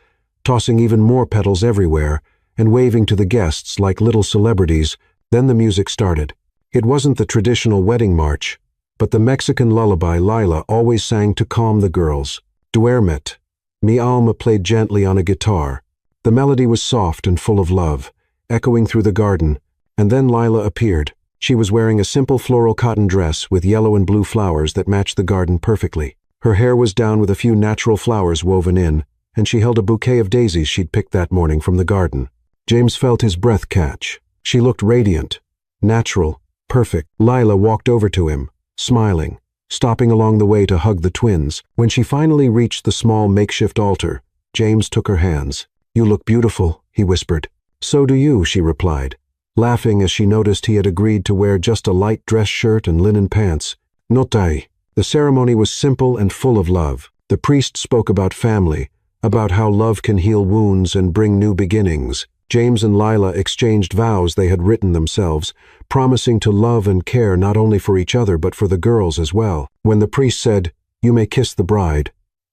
tossing even more petals everywhere, and waving to the guests like little celebrities. Then the music started. It wasn't the traditional wedding march, but the Mexican lullaby Lila always sang to calm the girls. Duermet. Mi alma played gently on a guitar. The melody was soft and full of love, echoing through the garden, and then Lila appeared. She was wearing a simple floral cotton dress with yellow and blue flowers that matched the garden perfectly. Her hair was down with a few natural flowers woven in, and she held a bouquet of daisies she'd picked that morning from the garden. James felt his breath catch. She looked radiant, natural, perfect. Lila walked over to him, smiling, stopping along the way to hug the twins. When she finally reached the small makeshift altar, James took her hands. "You look beautiful," he whispered. "So do you," she replied, laughing as she noticed he had agreed to wear just a light dress shirt and linen pants. Notai. The ceremony was simple and full of love. The priest spoke about family, about how love can heal wounds and bring new beginnings. James and Lila exchanged vows they had written themselves, promising to love and care not only for each other but for the girls as well. When the priest said, "You may kiss the bride,"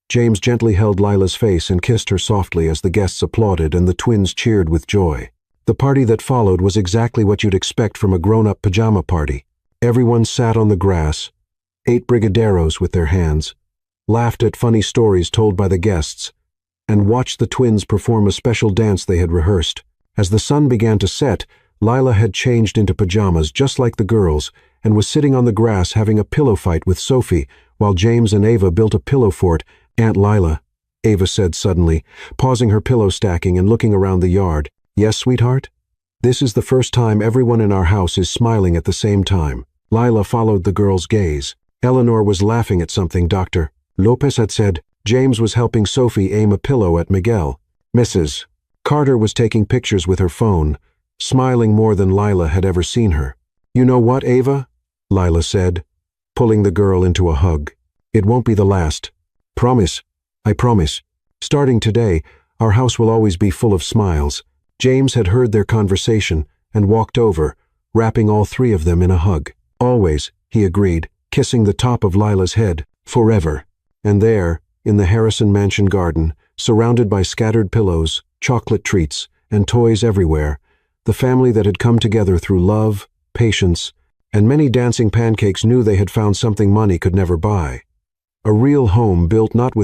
James gently held Lila's face and kissed her softly as the guests applauded and the twins cheered with joy. The party that followed was exactly what you'd expect from a grown-up pajama party. Everyone sat on the grass, ate brigadeiros with their hands, laughed at funny stories told by the guests, and watched the twins perform a special dance they had rehearsed. As the sun began to set, Lila had changed into pajamas just like the girls and was sitting on the grass having a pillow fight with Sophie while James and Ava built a pillow fort. "Aunt Lila," Ava said suddenly, pausing her pillow stacking and looking around the yard. "Yes, sweetheart? This is the first time everyone in our house is smiling at the same time." Lila followed the girl's gaze. Eleanor was laughing at something Dr. Lopez had said. James was helping Sophie aim a pillow at Miguel. Mrs. Carter was taking pictures with her phone, smiling more than Lila had ever seen her. "You know what, Ava?" Lila said, pulling the girl into a hug. "It won't be the last. Promise. I promise. Starting today, our house will always be full of smiles." James had heard their conversation and walked over, wrapping all three of them in a hug. "Always," he agreed, kissing the top of Lila's head. "Forever." And there, in the Harrison Mansion garden, surrounded by scattered pillows, chocolate treats, and toys everywhere, the family that had come together through love, patience, and many dancing pancakes knew they had found something money could never buy. A real home built not with